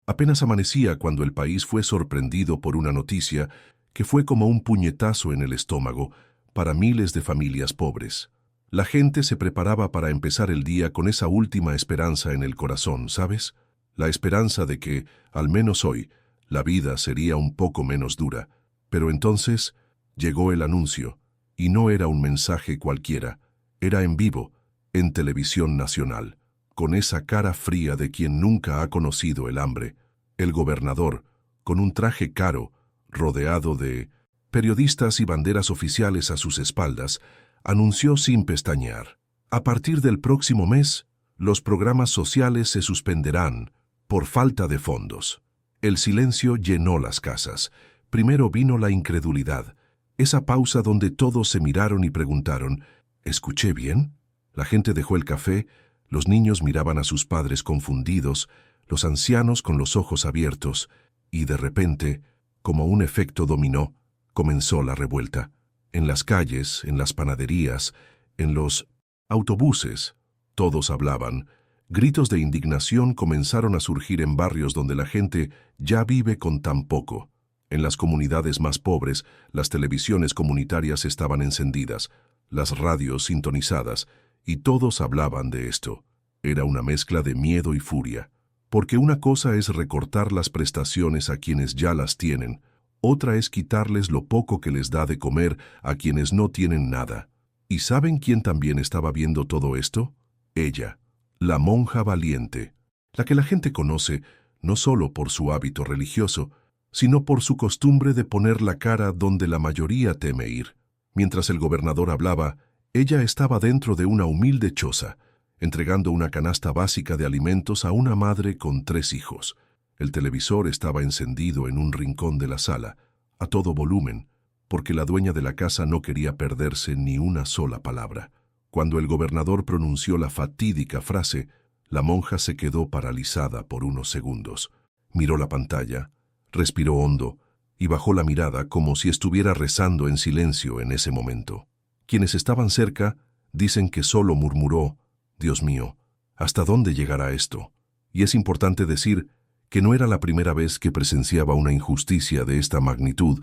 Apenas amanecía cuando el país fue sorprendido por una noticia que fue como un puñetazo en el estómago para miles de familias pobres. La gente se preparaba para empezar el día con esa última esperanza en el corazón, ¿sabes? La esperanza de que, al menos hoy, la vida sería un poco menos dura. Pero entonces llegó el anuncio, y no era un mensaje cualquiera, era en vivo, en televisión nacional, con esa cara fría de quien nunca ha conocido el hambre. El gobernador, con un traje caro, rodeado de periodistas y banderas oficiales a sus espaldas, anunció sin pestañear: a partir del próximo mes, los programas sociales se suspenderán por falta de fondos. El silencio llenó las casas. Primero vino la incredulidad, esa pausa donde todos se miraron y preguntaron: ¿escuché bien? La gente dejó el café, los niños miraban a sus padres confundidos, los ancianos con los ojos abiertos, y de repente, como un efecto dominó, comenzó la revuelta. En las calles, en las panaderías, en los autobuses, todos hablaban. Gritos de indignación comenzaron a surgir en barrios donde la gente ya vive con tan poco. En las comunidades más pobres, las televisiones comunitarias estaban encendidas, las radios sintonizadas, y todos hablaban de esto. Era una mezcla de miedo y furia, porque una cosa es recortar las prestaciones a quienes ya las tienen, otra es quitarles lo poco que les da de comer a quienes no tienen nada. ¿Y saben quién también estaba viendo todo esto? Ella, la monja valiente, la que la gente conoce no solo por su hábito religioso, sino por su costumbre de poner la cara donde la mayoría teme ir. Mientras el gobernador hablaba, ella estaba dentro de una humilde choza, entregando una canasta básica de alimentos a una madre con 3 hijos. El televisor estaba encendido en un rincón de la sala, a todo volumen, porque la dueña de la casa no quería perderse ni una sola palabra. Cuando el gobernador pronunció la fatídica frase, la monja se quedó paralizada por unos segundos. Miró la pantalla, respiró hondo y bajó la mirada como si estuviera rezando en silencio en ese momento. Quienes estaban cerca dicen que solo murmuró: «Dios mío, ¿hasta dónde llegará esto?». Y es importante decir que no era la primera vez que presenciaba una injusticia de esta magnitud.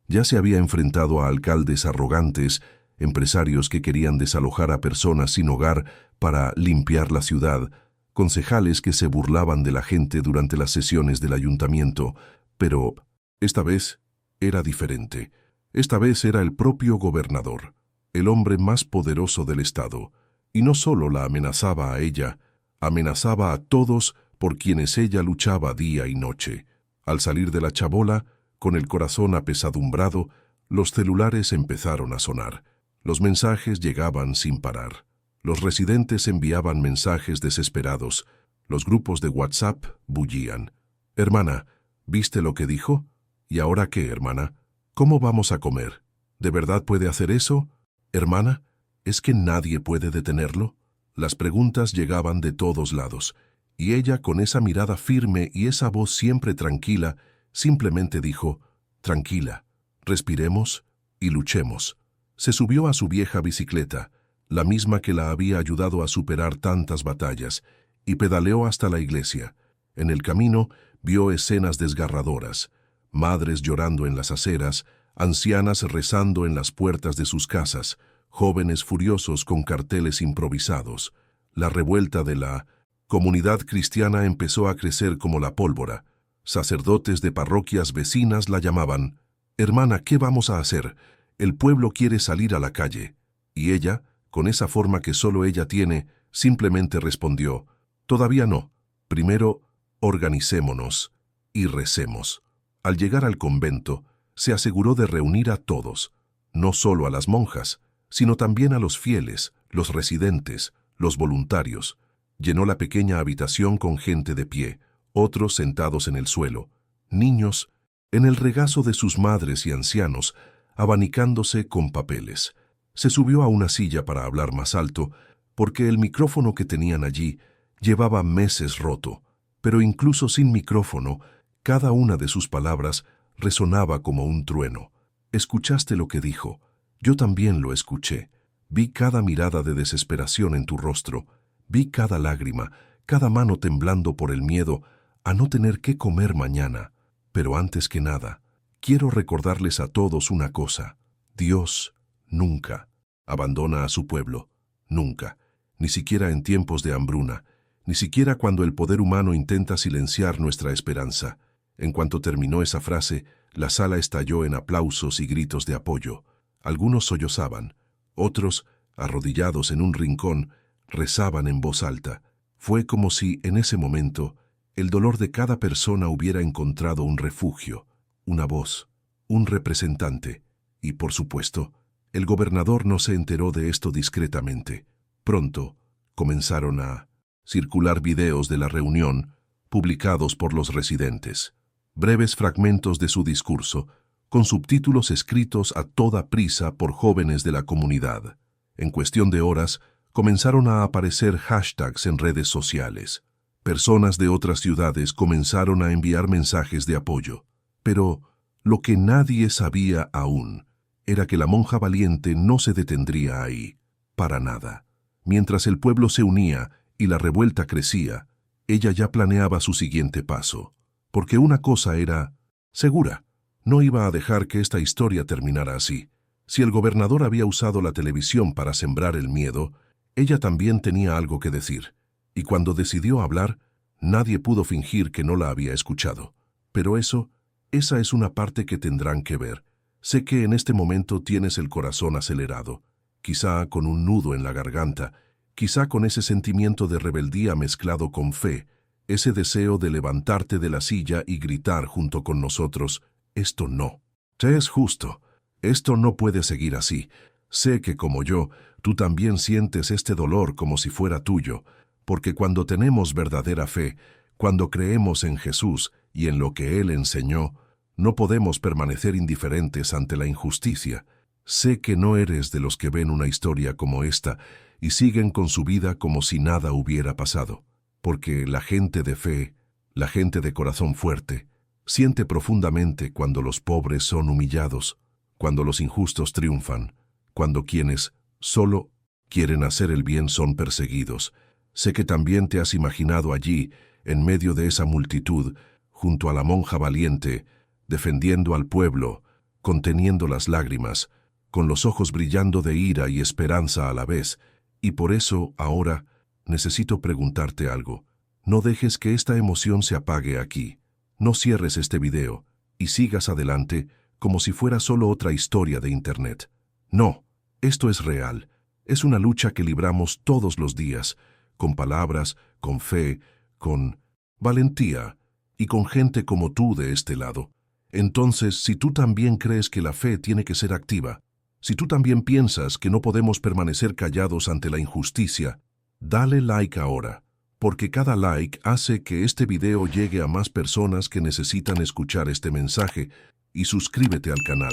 Ya se había enfrentado a alcaldes arrogantes, empresarios que querían desalojar a personas sin hogar para limpiar la ciudad, concejales que se burlaban de la gente durante las sesiones del ayuntamiento, pero esta vez era diferente. Esta vez era el propio gobernador, el hombre más poderoso del estado, y no solo la amenazaba a ella, amenazaba a todos por quienes ella luchaba día y noche. Al salir de la chabola, con el corazón apesadumbrado, los celulares empezaron a sonar. Los mensajes llegaban sin parar. Los residentes enviaban mensajes desesperados. Los grupos de WhatsApp bullían. «Hermana, ¿viste lo que dijo? ¿Y ahora qué, hermana? ¿Cómo vamos a comer? ¿De verdad puede hacer eso? Hermana, ¿es que nadie puede detenerlo?». Las preguntas llegaban de todos lados, y ella, con esa mirada firme y esa voz siempre tranquila, simplemente dijo: «Tranquila, respiremos y luchemos». Se subió a su vieja bicicleta, la misma que la había ayudado a superar tantas batallas, y pedaleó hasta la iglesia. En el camino vio escenas desgarradoras: madres llorando en las aceras, ancianas rezando en las puertas de sus casas, jóvenes furiosos con carteles improvisados. La revuelta de la comunidad cristiana empezó a crecer como la pólvora. Sacerdotes de parroquias vecinas la llamaban: «Hermana, ¿qué vamos a hacer? El pueblo quiere salir a la calle». Y ella, con esa forma que solo ella tiene, simplemente respondió: «Todavía no. Primero, organicémonos y recemos». Al llegar al convento, se aseguró de reunir a todos, no solo a las monjas, sino también a los fieles, los residentes, los voluntarios. Llenó la pequeña habitación con gente de pie, otros sentados en el suelo, niños en el regazo de sus madres y ancianos, abanicándose con papeles. Se subió a una silla para hablar más alto, porque el micrófono que tenían allí llevaba meses roto, pero incluso sin micrófono, cada una de sus palabras resonaba como un trueno. «¿Escuchaste lo que dijo? Yo también lo escuché. Vi cada mirada de desesperación en tu rostro, vi cada lágrima, cada mano temblando por el miedo, a no tener qué comer mañana. Pero antes que nada, quiero recordarles a todos una cosa. Dios nunca abandona a su pueblo, nunca, ni siquiera en tiempos de hambruna, ni siquiera cuando el poder humano intenta silenciar nuestra esperanza. En cuanto terminó esa frase, la sala estalló en aplausos y gritos de apoyo. Algunos sollozaban, otros, arrodillados en un rincón, rezaban en voz alta. Fue como si, en ese momento, el dolor de cada persona hubiera encontrado un refugio, una voz, un representante. Y, por supuesto, el gobernador no se enteró de esto discretamente. Pronto, comenzaron a circular videos de la reunión, publicados por los residentes. Breves fragmentos de su discurso, con subtítulos escritos a toda prisa por jóvenes de la comunidad. En cuestión de horas, comenzaron a aparecer hashtags en redes sociales. Personas de otras ciudades comenzaron a enviar mensajes de apoyo. Pero lo que nadie sabía aún era que la monja valiente no se detendría ahí, para nada. Mientras el pueblo se unía y la revuelta crecía, ella ya planeaba su siguiente paso. Porque una cosa era segura, no iba a dejar que esta historia terminara así. Si el gobernador había usado la televisión para sembrar el miedo, ella también tenía algo que decir. Y cuando decidió hablar, nadie pudo fingir que no la había escuchado. Pero esa es una parte que tendrán que ver. Sé que en este momento tienes el corazón acelerado, quizá con un nudo en la garganta, quizá con ese sentimiento de rebeldía mezclado con fe, ese deseo de levantarte de la silla y gritar junto con nosotros, esto no. Te es justo. Esto no puede seguir así. Sé que como yo, tú también sientes este dolor como si fuera tuyo, porque cuando tenemos verdadera fe, cuando creemos en Jesús y en lo que Él enseñó, no podemos permanecer indiferentes ante la injusticia. Sé que no eres de los que ven una historia como esta y siguen con su vida como si nada hubiera pasado, porque la gente de fe, la gente de corazón fuerte, siente profundamente cuando los pobres son humillados, cuando los injustos triunfan, cuando quienes solo quieren hacer el bien son perseguidos. Sé que también te has imaginado allí, en medio de esa multitud, junto a la monja valiente, defendiendo al pueblo, conteniendo las lágrimas, con los ojos brillando de ira y esperanza a la vez, y por eso, ahora, necesito preguntarte algo. No dejes que esta emoción se apague aquí. No cierres este video y sigas adelante como si fuera solo otra historia de Internet. No, esto es real. Es una lucha que libramos todos los días, con palabras, con fe, con valentía y con gente como tú de este lado. Entonces, si tú también crees que la fe tiene que ser activa, si tú también piensas que no podemos permanecer callados ante la injusticia, dale like ahora, porque cada like hace que este video llegue a más personas que necesitan escuchar este mensaje, y suscríbete al canal,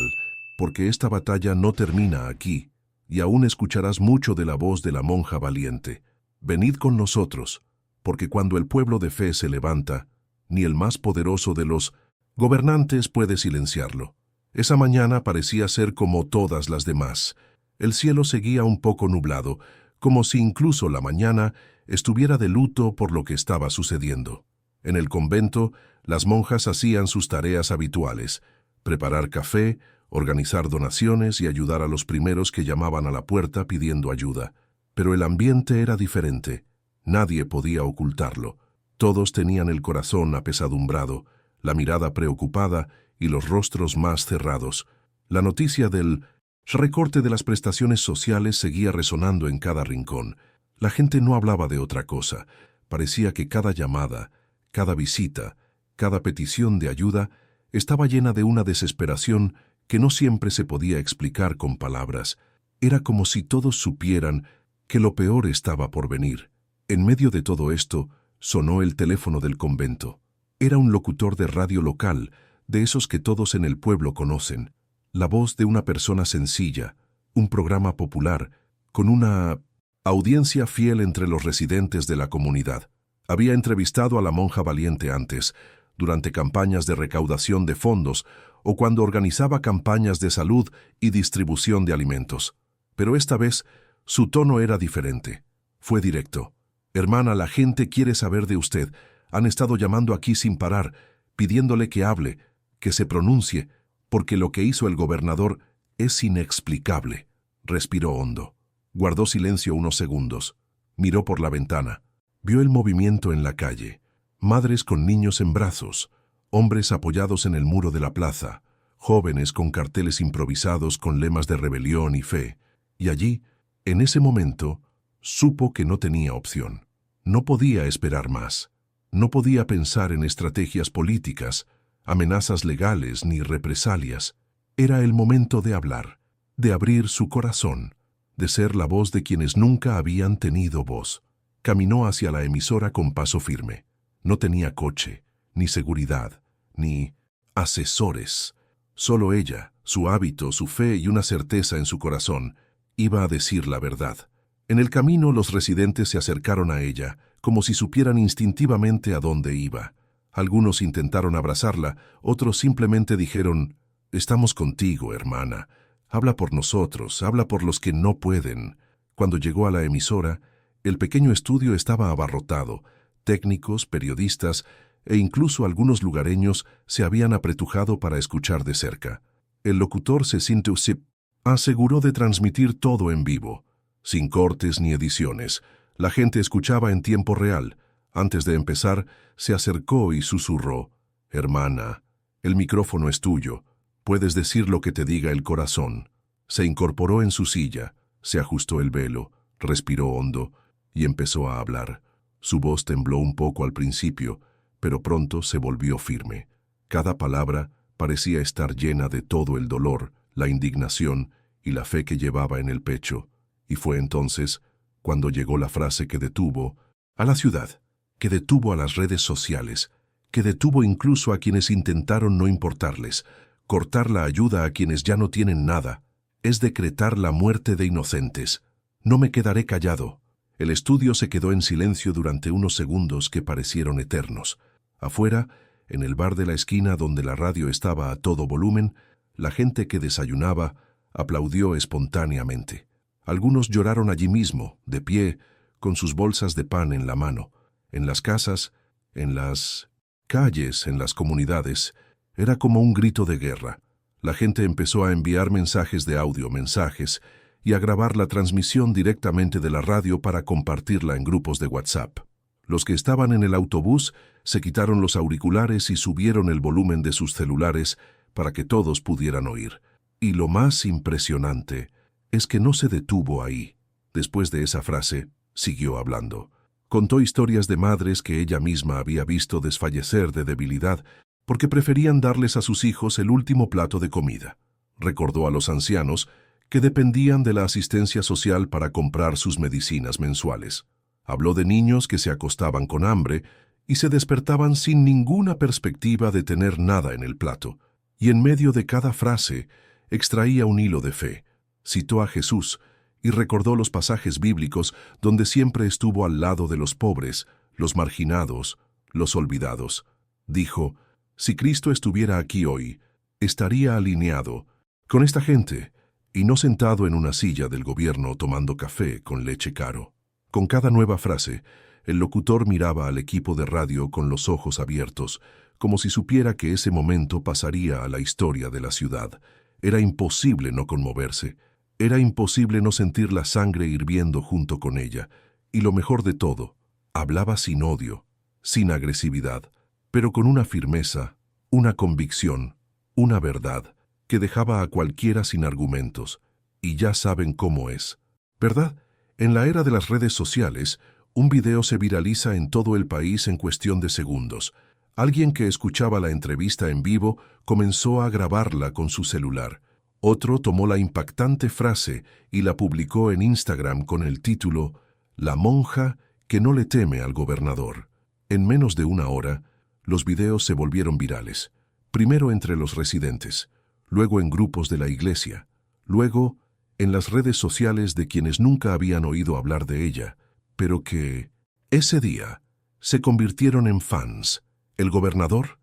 porque esta batalla no termina aquí, y aún escucharás mucho de la voz de la monja valiente. Venid con nosotros, porque cuando el pueblo de fe se levanta, ni el más poderoso de los gobernantes puede silenciarlo. Esa mañana parecía ser como todas las demás. El cielo seguía un poco nublado, como si incluso la mañana estuviera de luto por lo que estaba sucediendo. En el convento, las monjas hacían sus tareas habituales: preparar café, organizar donaciones y ayudar a los primeros que llamaban a la puerta pidiendo ayuda. Pero el ambiente era diferente. Nadie podía ocultarlo. Todos tenían el corazón apesadumbrado, la mirada preocupada y los rostros más cerrados. La noticia del recorte de las prestaciones sociales seguía resonando en cada rincón. La gente no hablaba de otra cosa. Parecía que cada llamada, cada visita, cada petición de ayuda estaba llena de una desesperación que no siempre se podía explicar con palabras. Era como si todos supieran que lo peor estaba por venir. En medio de todo esto, sonó el teléfono del convento. Era un locutor de radio local, de esos que todos en el pueblo conocen. La voz de una persona sencilla, un programa popular, con una audiencia fiel entre los residentes de la comunidad. Había entrevistado a la monja valiente antes, durante campañas de recaudación de fondos o cuando organizaba campañas de salud y distribución de alimentos. Pero esta vez, su tono era diferente. Fue directo. «Hermana, la gente quiere saber de usted. Han estado llamando aquí sin parar, pidiéndole que hable, que se pronuncie, porque lo que hizo el gobernador es inexplicable. Respiró hondo. Guardó silencio unos segundos. Miró por la ventana. Vio el movimiento en la calle. Madres con niños en brazos, hombres apoyados en el muro de la plaza, jóvenes con carteles improvisados con lemas de rebelión y fe. Y allí, en ese momento, supo que no tenía opción. No podía esperar más. No podía pensar en estrategias políticas, amenazas legales ni represalias. Era el momento de hablar, de abrir su corazón, de ser la voz de quienes nunca habían tenido voz. Caminó hacia la emisora con paso firme. No tenía coche, ni seguridad, ni asesores. Solo ella, su hábito, su fe y una certeza en su corazón, iba a decir la verdad. En el camino los residentes se acercaron a ella, como si supieran instintivamente a dónde iba. Algunos intentaron abrazarla, otros simplemente dijeron: «Estamos contigo, hermana. Habla por nosotros, habla por los que no pueden». Cuando llegó a la emisora, el pequeño estudio estaba abarrotado. Técnicos, periodistas e incluso algunos lugareños se habían apretujado para escuchar de cerca. El locutor Cecinteu Sip aseguró de transmitir todo en vivo, sin cortes ni ediciones. La gente escuchaba en tiempo real. Antes de empezar, se acercó y susurró: «Hermana, el micrófono es tuyo. Puedes decir lo que te diga el corazón». Se incorporó en su silla, se ajustó el velo, respiró hondo y empezó a hablar. Su voz tembló un poco al principio, pero pronto se volvió firme. Cada palabra parecía estar llena de todo el dolor, la indignación y la fe que llevaba en el pecho. Y fue entonces cuando llegó la frase que detuvo a la ciudad, que detuvo a las redes sociales, que detuvo incluso a quienes intentaron no importarles. Cortar la ayuda a quienes ya no tienen nada es decretar la muerte de inocentes. «No me quedaré callado». El estudio se quedó en silencio durante unos segundos que parecieron eternos. Afuera, en el bar de la esquina donde la radio estaba a todo volumen, la gente que desayunaba aplaudió espontáneamente. Algunos lloraron allí mismo, de pie, con sus bolsas de pan en la mano. En las casas, en las calles, en las comunidades, era como un grito de guerra. La gente empezó a enviar mensajes de audio, y a grabar la transmisión directamente de la radio para compartirla en grupos de WhatsApp. Los que estaban en el autobús se quitaron los auriculares y subieron el volumen de sus celulares para que todos pudieran oír. Y lo más impresionante es que no se detuvo ahí. Después de esa frase, siguió hablando. Contó historias de madres que ella misma había visto desfallecer de debilidad porque preferían darles a sus hijos el último plato de comida. Recordó a los ancianos que dependían de la asistencia social para comprar sus medicinas mensuales. Habló de niños que se acostaban con hambre y se despertaban sin ninguna perspectiva de tener nada en el plato. Y en medio de cada frase extraía un hilo de fe. Citó a Jesús y recordó los pasajes bíblicos donde siempre estuvo al lado de los pobres, los marginados, los olvidados. Dijo: «Si Cristo estuviera aquí hoy, estaría alineado con esta gente y no sentado en una silla del gobierno tomando café con leche caro». Con cada nueva frase, el locutor miraba al equipo de radio con los ojos abiertos, como si supiera que ese momento pasaría a la historia de la ciudad. Era imposible no conmoverse. Era imposible no sentir la sangre hirviendo junto con ella. Y lo mejor de todo, hablaba sin odio, sin agresividad, pero con una firmeza, una convicción, una verdad, que dejaba a cualquiera sin argumentos. Y ya saben cómo es, ¿verdad? En la era de las redes sociales, un video se viraliza en todo el país en cuestión de segundos. Alguien que escuchaba la entrevista en vivo comenzó a grabarla con su celular. Otro tomó la impactante frase y la publicó en Instagram con el título «La monja que no le teme al gobernador». En menos de una hora, los videos se volvieron virales. Primero entre los residentes, luego en grupos de la iglesia, luego en las redes sociales de quienes nunca habían oído hablar de ella, pero que, ese día, se convirtieron en fans. ¿El gobernador?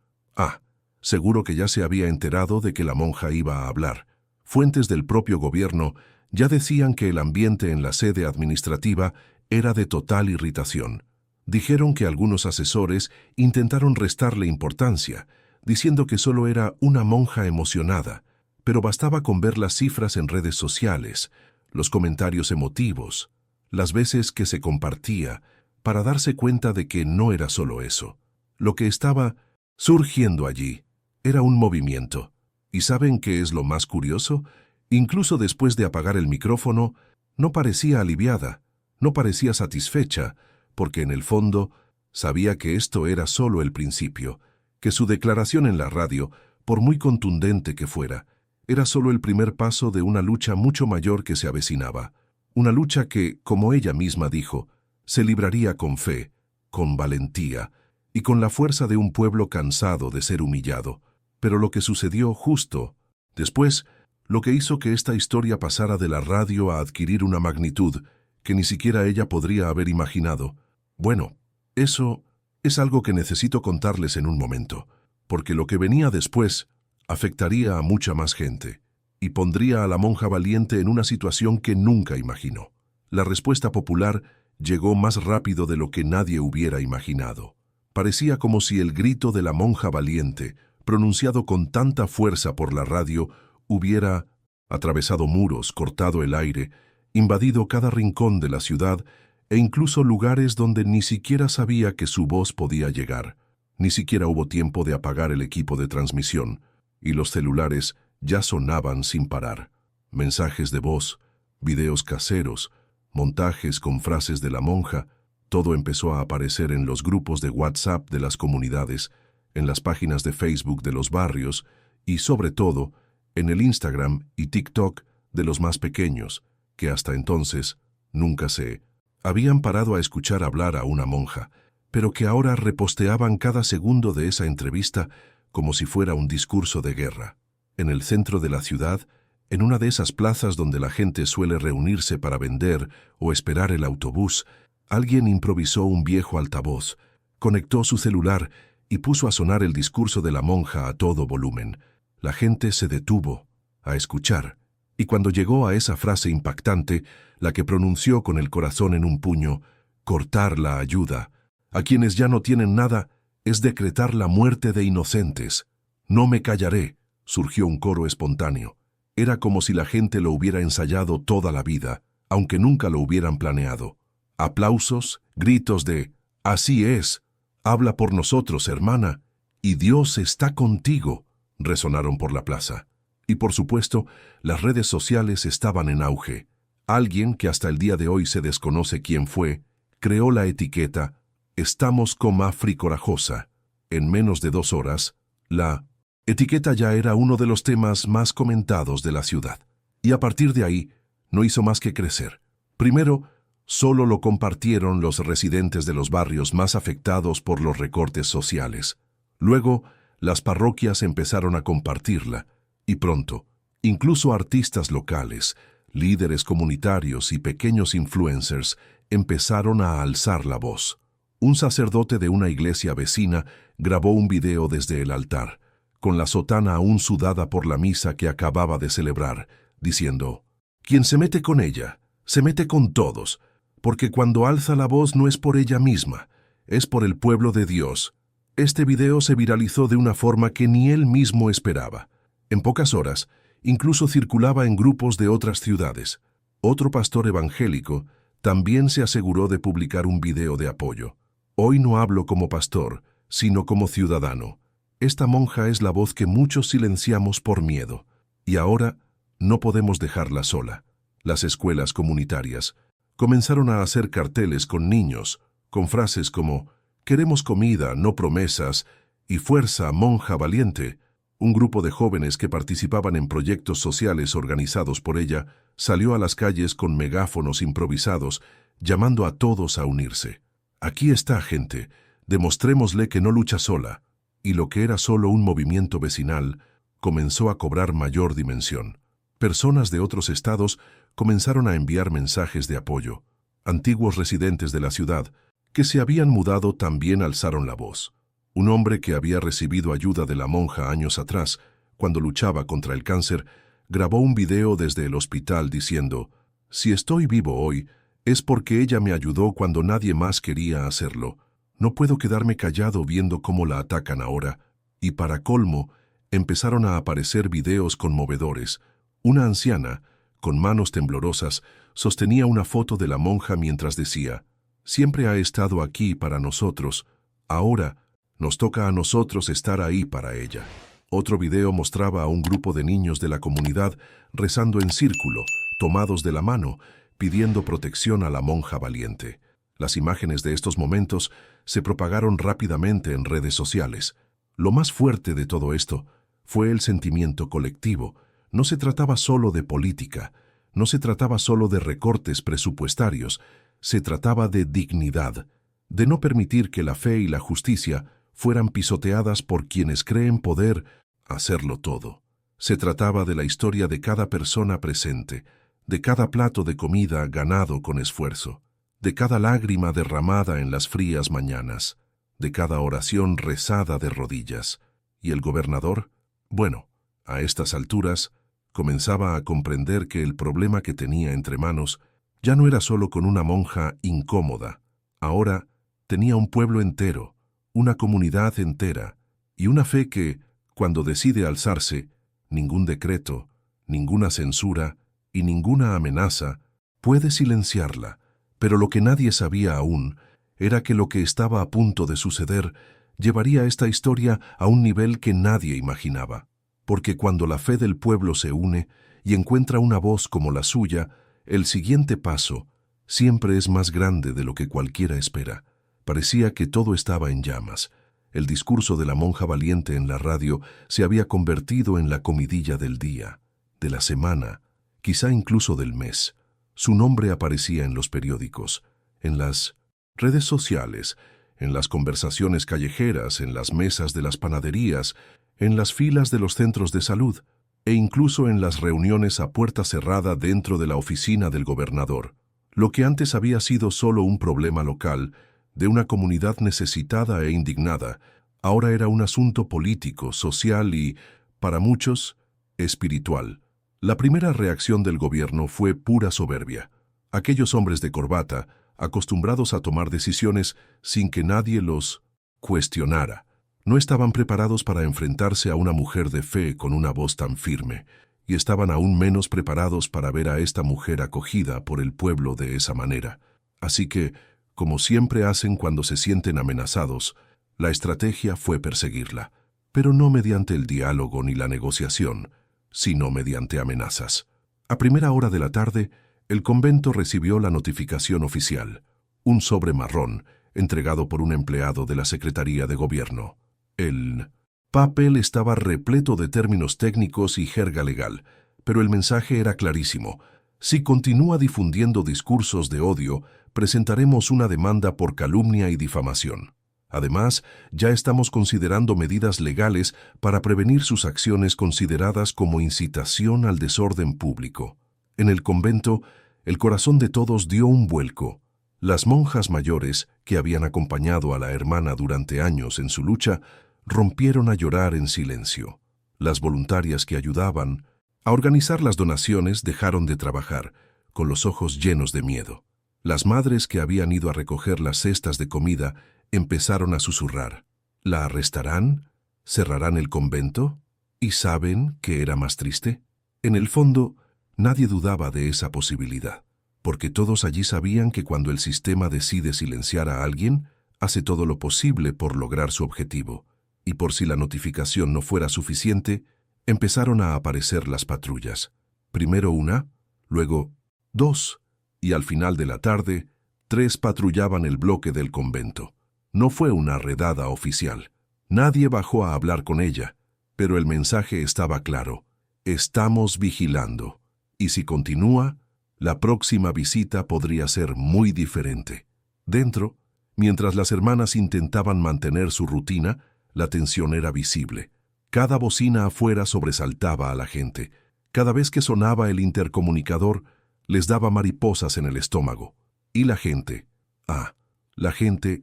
Seguro que ya se había enterado de que la monja iba a hablar. Fuentes del propio gobierno ya decían que el ambiente en la sede administrativa era de total irritación. Dijeron que algunos asesores intentaron restarle importancia, diciendo que solo era una monja emocionada, pero bastaba con ver las cifras en redes sociales, los comentarios emotivos, las veces que se compartía, para darse cuenta de que no era solo eso. Lo que estaba surgiendo allí era un movimiento. ¿Y saben qué es lo más curioso? Incluso después de apagar el micrófono, no parecía aliviada, no parecía satisfecha, porque en el fondo sabía que esto era solo el principio, que su declaración en la radio, por muy contundente que fuera, era solo el primer paso de una lucha mucho mayor que se avecinaba. Una lucha que, como ella misma dijo, se libraría con fe, con valentía y con la fuerza de un pueblo cansado de ser humillado. Pero lo que sucedió justo después, lo que hizo que esta historia pasara de la radio a adquirir una magnitud que ni siquiera ella podría haber imaginado. Bueno, eso es algo que necesito contarles en un momento, porque lo que venía después afectaría a mucha más gente y pondría a la monja valiente en una situación que nunca imaginó. La respuesta popular llegó más rápido de lo que nadie hubiera imaginado. Parecía como si el grito de la monja valiente, pronunciado con tanta fuerza por la radio, hubiera atravesado muros, cortado el aire, invadido cada rincón de la ciudad e incluso lugares donde ni siquiera sabía que su voz podía llegar. Ni siquiera hubo tiempo de apagar el equipo de transmisión, y los celulares ya sonaban sin parar. Mensajes de voz, videos caseros, montajes con frases de la monja, todo empezó a aparecer en los grupos de WhatsApp de las comunidades, en las páginas de Facebook de los barrios y, sobre todo, en el Instagram y TikTok de los más pequeños, que hasta entonces nunca se habían parado a escuchar hablar a una monja, pero que ahora reposteaban cada segundo de esa entrevista como si fuera un discurso de guerra. En el centro de la ciudad, en una de esas plazas donde la gente suele reunirse para vender o esperar el autobús, alguien improvisó un viejo altavoz, conectó su celular y puso a sonar el discurso de la monja a todo volumen. La gente se detuvo a escuchar, y cuando llegó a esa frase impactante, la que pronunció con el corazón en un puño, cortar la ayuda a quienes ya no tienen nada es decretar la muerte de inocentes. No me callaré, surgió un coro espontáneo. Era como si la gente lo hubiera ensayado toda la vida, aunque nunca lo hubieran planeado. Aplausos, gritos de «Así es, habla por nosotros, hermana, y Dios está contigo», resonaron por la plaza. Y por supuesto, las redes sociales estaban en auge. Alguien, que hasta el día de hoy se desconoce quién fue, creó la etiqueta «Estamos con Afri Corajosa». En menos de 2 horas, la etiqueta ya era uno de los temas más comentados de la ciudad. Y a partir de ahí, no hizo más que crecer. Primero, solo lo compartieron los residentes de los barrios más afectados por los recortes sociales. Luego, las parroquias empezaron a compartirla, y pronto, incluso artistas locales, líderes comunitarios y pequeños influencers empezaron a alzar la voz. Un sacerdote de una iglesia vecina grabó un video desde el altar, con la sotana aún sudada por la misa que acababa de celebrar, diciendo: «Quien se mete con ella, se mete con todos, porque cuando alza la voz no es por ella misma, es por el pueblo de Dios». Este video se viralizó de una forma que ni él mismo esperaba. En pocas horas, incluso circulaba en grupos de otras ciudades. Otro pastor evangélico también se aseguró de publicar un video de apoyo. «Hoy no hablo como pastor, sino como ciudadano. Esta monja es la voz que muchos silenciamos por miedo, y ahora no podemos dejarla sola». Las escuelas comunitarias comenzaron a hacer carteles con niños, con frases como «Queremos comida, no promesas» y «Fuerza, monja valiente». Un grupo de jóvenes que participaban en proyectos sociales organizados por ella salió a las calles con megáfonos improvisados, llamando a todos a unirse. «Aquí está, gente, demostrémosle que no lucha sola». Y lo que era solo un movimiento vecinal comenzó a cobrar mayor dimensión. Personas de otros estados comenzaron a enviar mensajes de apoyo. Antiguos residentes de la ciudad, que se habían mudado, también alzaron la voz. Un hombre que había recibido ayuda de la monja años atrás, cuando luchaba contra el cáncer, grabó un video desde el hospital diciendo: «Si estoy vivo hoy, Es porque ella me ayudó cuando nadie más quería hacerlo. No puedo quedarme callado viendo cómo la atacan ahora. Y para colmo, empezaron a aparecer videos conmovedores. Una anciana, con manos temblorosas, sostenía una foto de la monja mientras decía: «Siempre ha estado aquí para nosotros. Ahora nos toca a nosotros estar ahí para ella». Otro video mostraba a un grupo de niños de la comunidad rezando en círculo, tomados de la mano, pidiendo protección a la monja valiente. Las imágenes de estos momentos se propagaron rápidamente en redes sociales. Lo más fuerte de todo esto fue el sentimiento colectivo. No se trataba solo de política, no se trataba solo de recortes presupuestarios, se trataba de dignidad, de no permitir que la fe y la justicia fueran pisoteadas por quienes creen poder hacerlo todo. Se trataba de la historia de cada persona presente, de cada plato de comida ganado con esfuerzo, de cada lágrima derramada en las frías mañanas, de cada oración rezada de rodillas. Y el gobernador, bueno, a estas alturas, comenzaba a comprender que el problema que tenía entre manos ya no era solo con una monja incómoda. Ahora tenía un pueblo entero, una comunidad entera, y una fe que, cuando decide alzarse, ningún decreto, ninguna censura y ninguna amenaza puede silenciarla. Pero lo que nadie sabía aún era que lo que estaba a punto de suceder llevaría esta historia a un nivel que nadie imaginaba. Porque cuando la fe del pueblo se une y encuentra una voz como la suya, el siguiente paso siempre es más grande de lo que cualquiera espera. Parecía que todo estaba en llamas. El discurso de la monja valiente en la radio se había convertido en la comidilla del día, de la semana, quizá incluso del mes. Su nombre aparecía en los periódicos, en las redes sociales, en las conversaciones callejeras, en las mesas de las panaderías, en las filas de los centros de salud, e incluso en las reuniones a puerta cerrada dentro de la oficina del gobernador. Lo que antes había sido solo un problema local, de una comunidad necesitada e indignada, ahora era un asunto político, social y, para muchos, espiritual. La primera reacción del gobierno fue pura soberbia. Aquellos hombres de corbata, acostumbrados a tomar decisiones sin que nadie los cuestionara, no estaban preparados para enfrentarse a una mujer de fe con una voz tan firme, y estaban aún menos preparados para ver a esta mujer acogida por el pueblo de esa manera. Así que, como siempre hacen cuando se sienten amenazados, la estrategia fue perseguirla, pero no mediante el diálogo ni la negociación, sino mediante amenazas. A primera hora de la tarde, el convento recibió la notificación oficial, un sobre marrón, entregado por un empleado de la Secretaría de Gobierno. El papel estaba repleto de términos técnicos y jerga legal, pero el mensaje era clarísimo. Si continúa difundiendo discursos de odio, presentaremos una demanda por calumnia y difamación. Además, ya estamos considerando medidas legales para prevenir sus acciones consideradas como incitación al desorden público. En el convento, el corazón de todos dio un vuelco. Las monjas mayores, que habían acompañado a la hermana durante años en su lucha, rompieron a llorar en silencio. Las voluntarias que ayudaban a organizar las donaciones dejaron de trabajar, con los ojos llenos de miedo. Las madres que habían ido a recoger las cestas de comida empezaron a susurrar. ¿La arrestarán? ¿Cerrarán el convento? ¿Y saben qué era más triste? En el fondo, nadie dudaba de esa posibilidad, porque todos allí sabían que cuando el sistema decide silenciar a alguien, hace todo lo posible por lograr su objetivo. Y por si la notificación no fuera suficiente, empezaron a aparecer las patrullas. Primero una, luego 2, y al final de la tarde, 3 patrullaban el bloque del convento. No fue una redada oficial. Nadie bajó a hablar con ella, pero el mensaje estaba claro. Estamos vigilando. Y si continúa, la próxima visita podría ser muy diferente. Dentro, mientras las hermanas intentaban mantener su rutina, la tensión era visible. Cada bocina afuera sobresaltaba a la gente. Cada vez que sonaba el intercomunicador, les daba mariposas en el estómago. Y la gente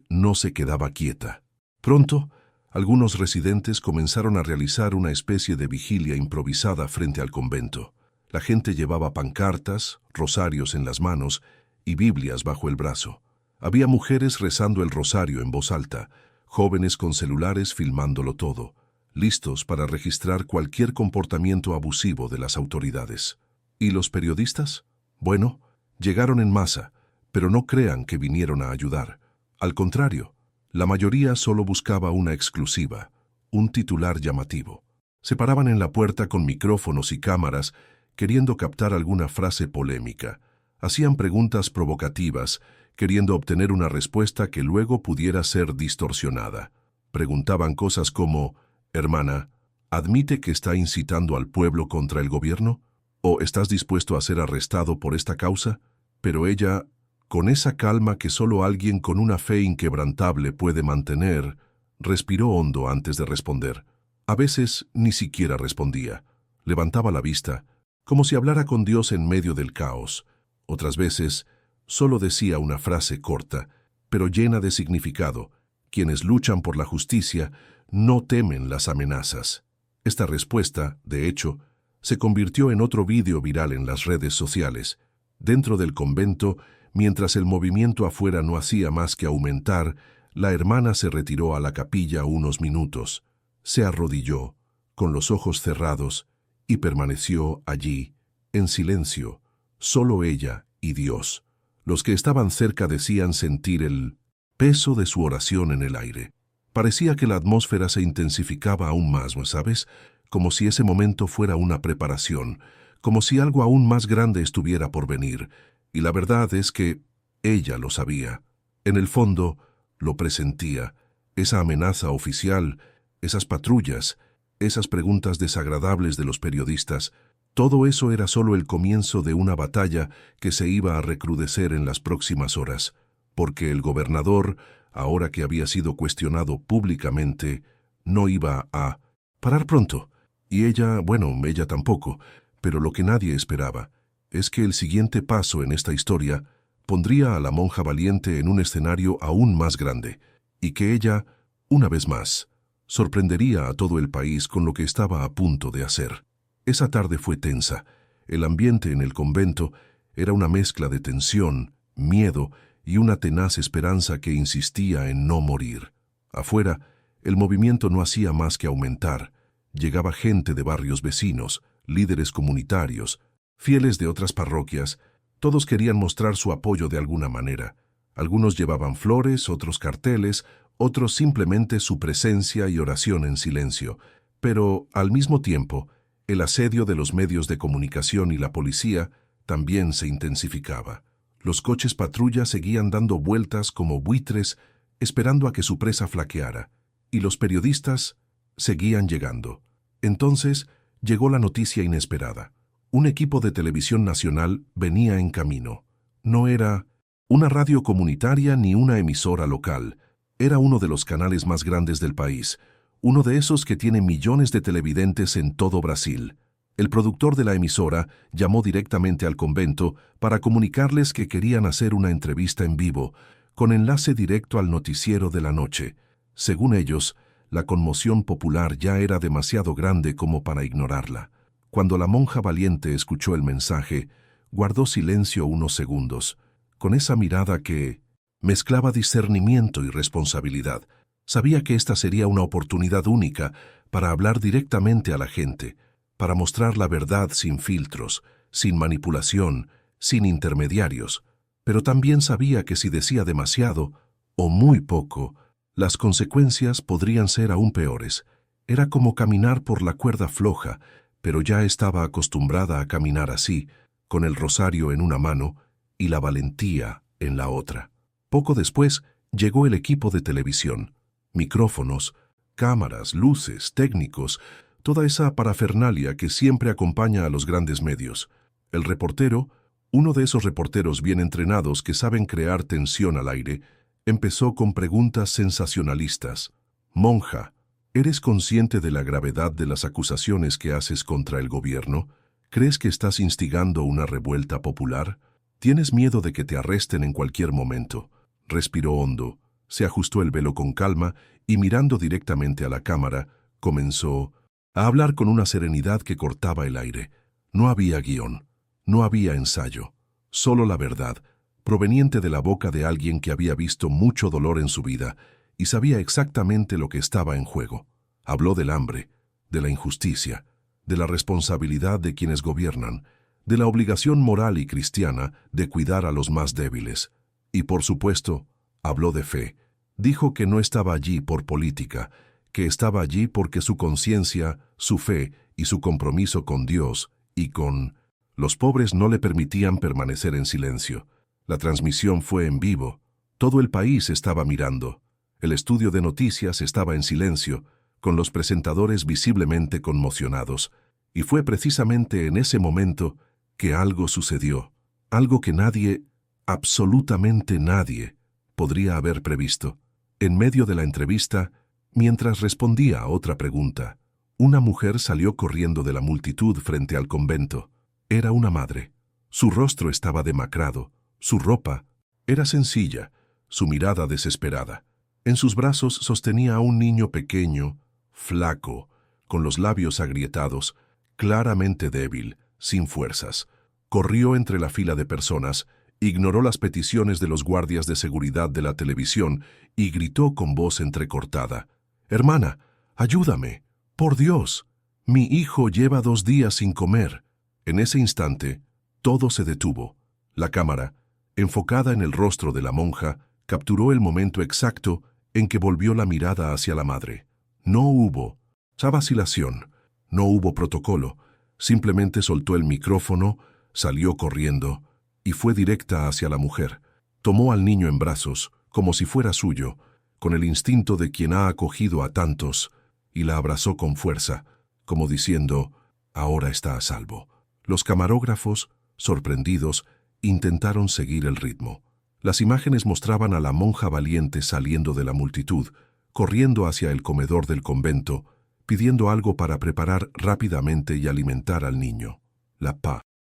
no se quedaba quieta. Pronto, algunos residentes comenzaron a realizar una especie de vigilia improvisada frente al convento. La gente llevaba pancartas, rosarios en las manos y Biblias bajo el brazo. Había mujeres rezando el rosario en voz alta, jóvenes con celulares filmándolo todo, listos para registrar cualquier comportamiento abusivo de las autoridades. ¿Y los periodistas? Bueno, llegaron en masa, pero no crean que vinieron a ayudar. Al contrario, la mayoría solo buscaba una exclusiva, un titular llamativo. Se paraban en la puerta con micrófonos y cámaras, queriendo captar alguna frase polémica. Hacían preguntas provocativas, queriendo obtener una respuesta que luego pudiera ser distorsionada. Preguntaban cosas como: «Hermana, ¿admite que está incitando al pueblo contra el gobierno? ¿O estás dispuesto a ser arrestado por esta causa?». Pero ella, con esa calma que solo alguien con una fe inquebrantable puede mantener, respiró hondo antes de responder. A veces ni siquiera respondía. Levantaba la vista, como si hablara con Dios en medio del caos. Otras veces, solo decía una frase corta, pero llena de significado: «Quienes luchan por la justicia no temen las amenazas». Esta respuesta, de hecho, se convirtió en otro vídeo viral en las redes sociales. Dentro del convento, mientras el movimiento afuera no hacía más que aumentar, la hermana se retiró a la capilla unos minutos. Se arrodilló, con los ojos cerrados, y permaneció allí, en silencio, solo ella y Dios. Los que estaban cerca decían sentir el peso de su oración en el aire. Parecía que la atmósfera se intensificaba aún más, ¿no sabes? Como si ese momento fuera una preparación, como si algo aún más grande estuviera por venir. Y la verdad es que ella lo sabía. En el fondo, lo presentía. Esa amenaza oficial, esas patrullas, esas preguntas desagradables de los periodistas, todo eso era solo el comienzo de una batalla que se iba a recrudecer en las próximas horas, porque el gobernador, ahora que había sido cuestionado públicamente, no iba a parar pronto. Y ella, bueno, ella tampoco, pero lo que nadie esperaba es que el siguiente paso en esta historia pondría a la monja valiente en un escenario aún más grande, y que ella, una vez más, sorprendería a todo el país con lo que estaba a punto de hacer. Esa tarde fue tensa. El ambiente en el convento era una mezcla de tensión, miedo y una tenaz esperanza que insistía en no morir. Afuera, el movimiento no hacía más que aumentar. Llegaba gente de barrios vecinos, líderes comunitarios, fieles de otras parroquias. Todos querían mostrar su apoyo de alguna manera. Algunos llevaban flores, otros carteles, otros simplemente su presencia y oración en silencio. Pero, al mismo tiempo, el asedio de los medios de comunicación y la policía también se intensificaba. Los coches patrulla seguían dando vueltas como buitres, esperando a que su presa flaqueara, y los periodistas seguían llegando. Entonces llegó la noticia inesperada. Un equipo de televisión nacional venía en camino. No era una radio comunitaria ni una emisora local. Era uno de los canales más grandes del país, uno de esos que tiene millones de televidentes en todo Brasil. El productor de la emisora llamó directamente al convento para comunicarles que querían hacer una entrevista en vivo, con enlace directo al noticiero de la noche. Según ellos, la conmoción popular ya era demasiado grande como para ignorarla. Cuando la monja valiente escuchó el mensaje, guardó silencio unos segundos, con esa mirada que mezclaba discernimiento y responsabilidad. Sabía que esta sería una oportunidad única para hablar directamente a la gente, para mostrar la verdad sin filtros, sin manipulación, sin intermediarios. Pero también sabía que si decía demasiado, o muy poco, las consecuencias podrían ser aún peores. Era como caminar por la cuerda floja, pero ya estaba acostumbrada a caminar así, con el rosario en una mano y la valentía en la otra. Poco después llegó el equipo de televisión. Micrófonos, cámaras, luces, técnicos, toda esa parafernalia que siempre acompaña a los grandes medios. El reportero, uno de esos reporteros bien entrenados que saben crear tensión al aire, empezó con preguntas sensacionalistas. «Monja, ¿eres consciente de la gravedad de las acusaciones que haces contra el gobierno? ¿Crees que estás instigando una revuelta popular? ¿Tienes miedo de que te arresten en cualquier momento?» Respiró hondo, se ajustó el velo con calma y mirando directamente a la cámara, comenzó a hablar con una serenidad que cortaba el aire. No había guión, no había ensayo, solo la verdad, proveniente de la boca de alguien que había visto mucho dolor en su vida y sabía exactamente lo que estaba en juego. Habló del hambre, de la injusticia, de la responsabilidad de quienes gobiernan, de la obligación moral y cristiana de cuidar a los más débiles. Y por supuesto, habló de fe. Dijo que no estaba allí por política, que estaba allí porque su conciencia, su fe y su compromiso con Dios y con los pobres no le permitían permanecer en silencio. La transmisión fue en vivo. Todo el país estaba mirando. El estudio de noticias estaba en silencio, con los presentadores visiblemente conmocionados. Y fue precisamente en ese momento que algo sucedió. Algo que nadie, absolutamente nadie, podría haber previsto. En medio de la entrevista, mientras respondía a otra pregunta, una mujer salió corriendo de la multitud frente al convento. Era una madre. Su rostro estaba demacrado, su ropa era sencilla, su mirada desesperada. En sus brazos sostenía a un niño pequeño, flaco, con los labios agrietados, claramente débil, sin fuerzas. Corrió entre la fila de personas, ignoró las peticiones de los guardias de seguridad de la televisión y gritó con voz entrecortada: «Hermana, ayúdame, por Dios, mi hijo lleva 2 días sin comer». En ese instante, todo se detuvo. La cámara, enfocada en el rostro de la monja, capturó el momento exacto en que volvió la mirada hacia la madre. No hubo vacilación, no hubo protocolo, simplemente soltó el micrófono, salió corriendo y fue directa hacia la mujer. Tomó al niño en brazos, como si fuera suyo, con el instinto de quien ha acogido a tantos, y la abrazó con fuerza, como diciendo: «Ahora está a salvo». Los camarógrafos, sorprendidos, intentaron seguir el ritmo. Las imágenes mostraban a la monja valiente saliendo de la multitud, corriendo hacia el comedor del convento, pidiendo algo para preparar rápidamente y alimentar al niño. La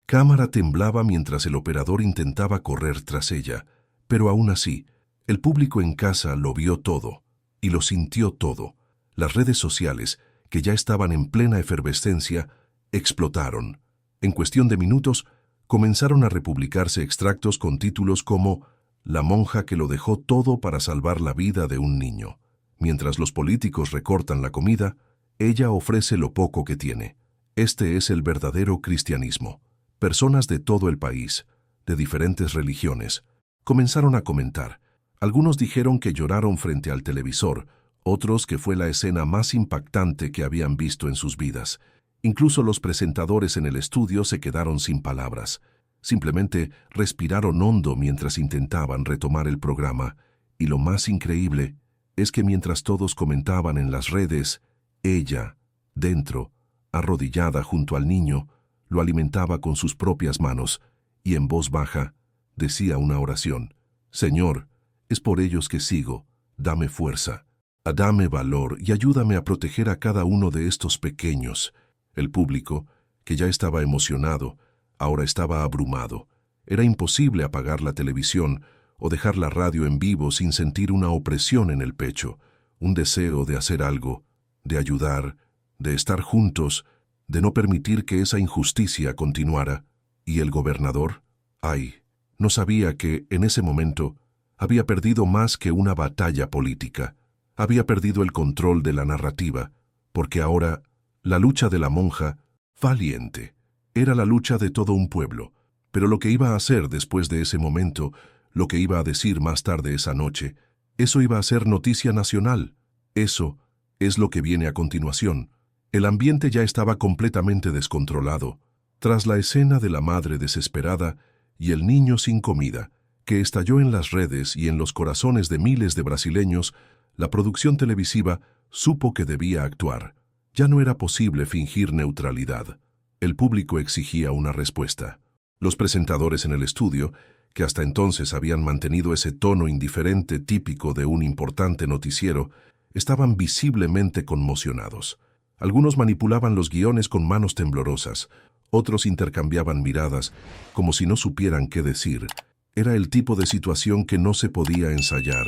cámara temblaba mientras el operador intentaba correr tras ella, pero aún así, el público en casa lo vio todo y lo sintió todo. Las redes sociales, que ya estaban en plena efervescencia, explotaron. En cuestión de minutos, comenzaron a republicarse extractos con títulos como «La monja que lo dejó todo para salvar la vida de un niño». Mientras los políticos recortan la comida, ella ofrece lo poco que tiene. Este es el verdadero cristianismo. Personas de todo el país, de diferentes religiones, comenzaron a comentar. Algunos dijeron que lloraron frente al televisor, otros que fue la escena más impactante que habían visto en sus vidas. Incluso los presentadores en el estudio se quedaron sin palabras. Simplemente respiraron hondo mientras intentaban retomar el programa. Y lo más increíble es que mientras todos comentaban en las redes, ella, dentro, arrodillada junto al niño, lo alimentaba con sus propias manos y en voz baja decía una oración: «Señor, es por ellos que sigo, dame fuerza, dame valor y ayúdame a proteger a cada uno de estos pequeños». El público, que ya estaba emocionado, ahora estaba abrumado. Era imposible apagar la televisión o dejar la radio en vivo sin sentir una opresión en el pecho, un deseo de hacer algo, de ayudar, de estar juntos, de no permitir que esa injusticia continuara. ¿Y el gobernador? Ay, no sabía que, en ese momento, había perdido más que una batalla política. Había perdido el control de la narrativa, porque ahora la lucha de la monja, valiente, era la lucha de todo un pueblo. Pero lo que iba a hacer después de ese momento, lo que iba a decir más tarde esa noche, eso iba a ser noticia nacional. Eso es lo que viene a continuación. El ambiente ya estaba completamente descontrolado. Tras la escena de la madre desesperada y el niño sin comida, que estalló en las redes y en los corazones de miles de brasileños, la producción televisiva supo que debía actuar. Ya no era posible fingir neutralidad. El público exigía una respuesta. Los presentadores en el estudio, que hasta entonces habían mantenido ese tono indiferente típico de un importante noticiero, estaban visiblemente conmocionados. Algunos manipulaban los guiones con manos temblorosas, otros intercambiaban miradas, como si no supieran qué decir. Era el tipo de situación que no se podía ensayar,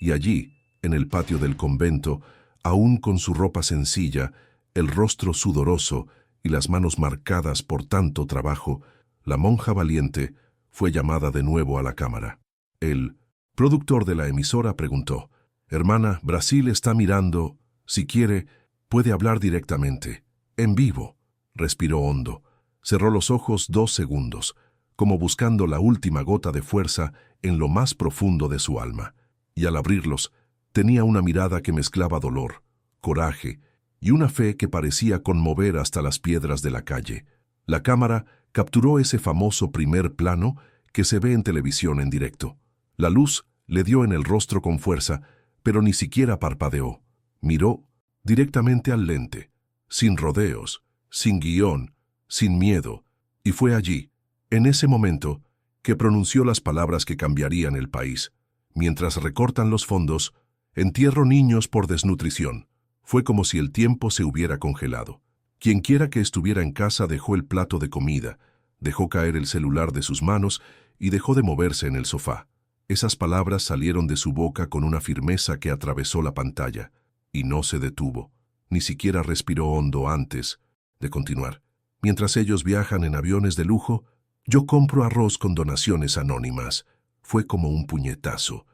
y allí, en el patio del convento, aún con su ropa sencilla, el rostro sudoroso y las manos marcadas por tanto trabajo, la monja valiente Fue llamada de nuevo a la cámara. El productor de la emisora preguntó: «Hermana, Brasil está mirando. Si quiere, puede hablar directamente. En vivo». Respiró hondo. Cerró los ojos 2 segundos, como buscando la última gota de fuerza en lo más profundo de su alma. Y al abrirlos, tenía una mirada que mezclaba dolor, coraje y una fe que parecía conmover hasta las piedras de la calle. La cámara capturó ese famoso primer plano que se ve en televisión en directo. La luz le dio en el rostro con fuerza, pero ni siquiera parpadeó. Miró directamente al lente, sin rodeos, sin guión, sin miedo, y fue allí, en ese momento, que pronunció las palabras que cambiarían el país. Mientras recortan los fondos, entierro niños por desnutrición. Fue como si el tiempo se hubiera congelado. Quienquiera que estuviera en casa dejó el plato de comida, dejó caer el celular de sus manos y dejó de moverse en el sofá. Esas palabras salieron de su boca con una firmeza que atravesó la pantalla, y no se detuvo. Ni siquiera respiró hondo antes de continuar. Mientras ellos viajan en aviones de lujo, yo compro arroz con donaciones anónimas. Fue como un puñetazo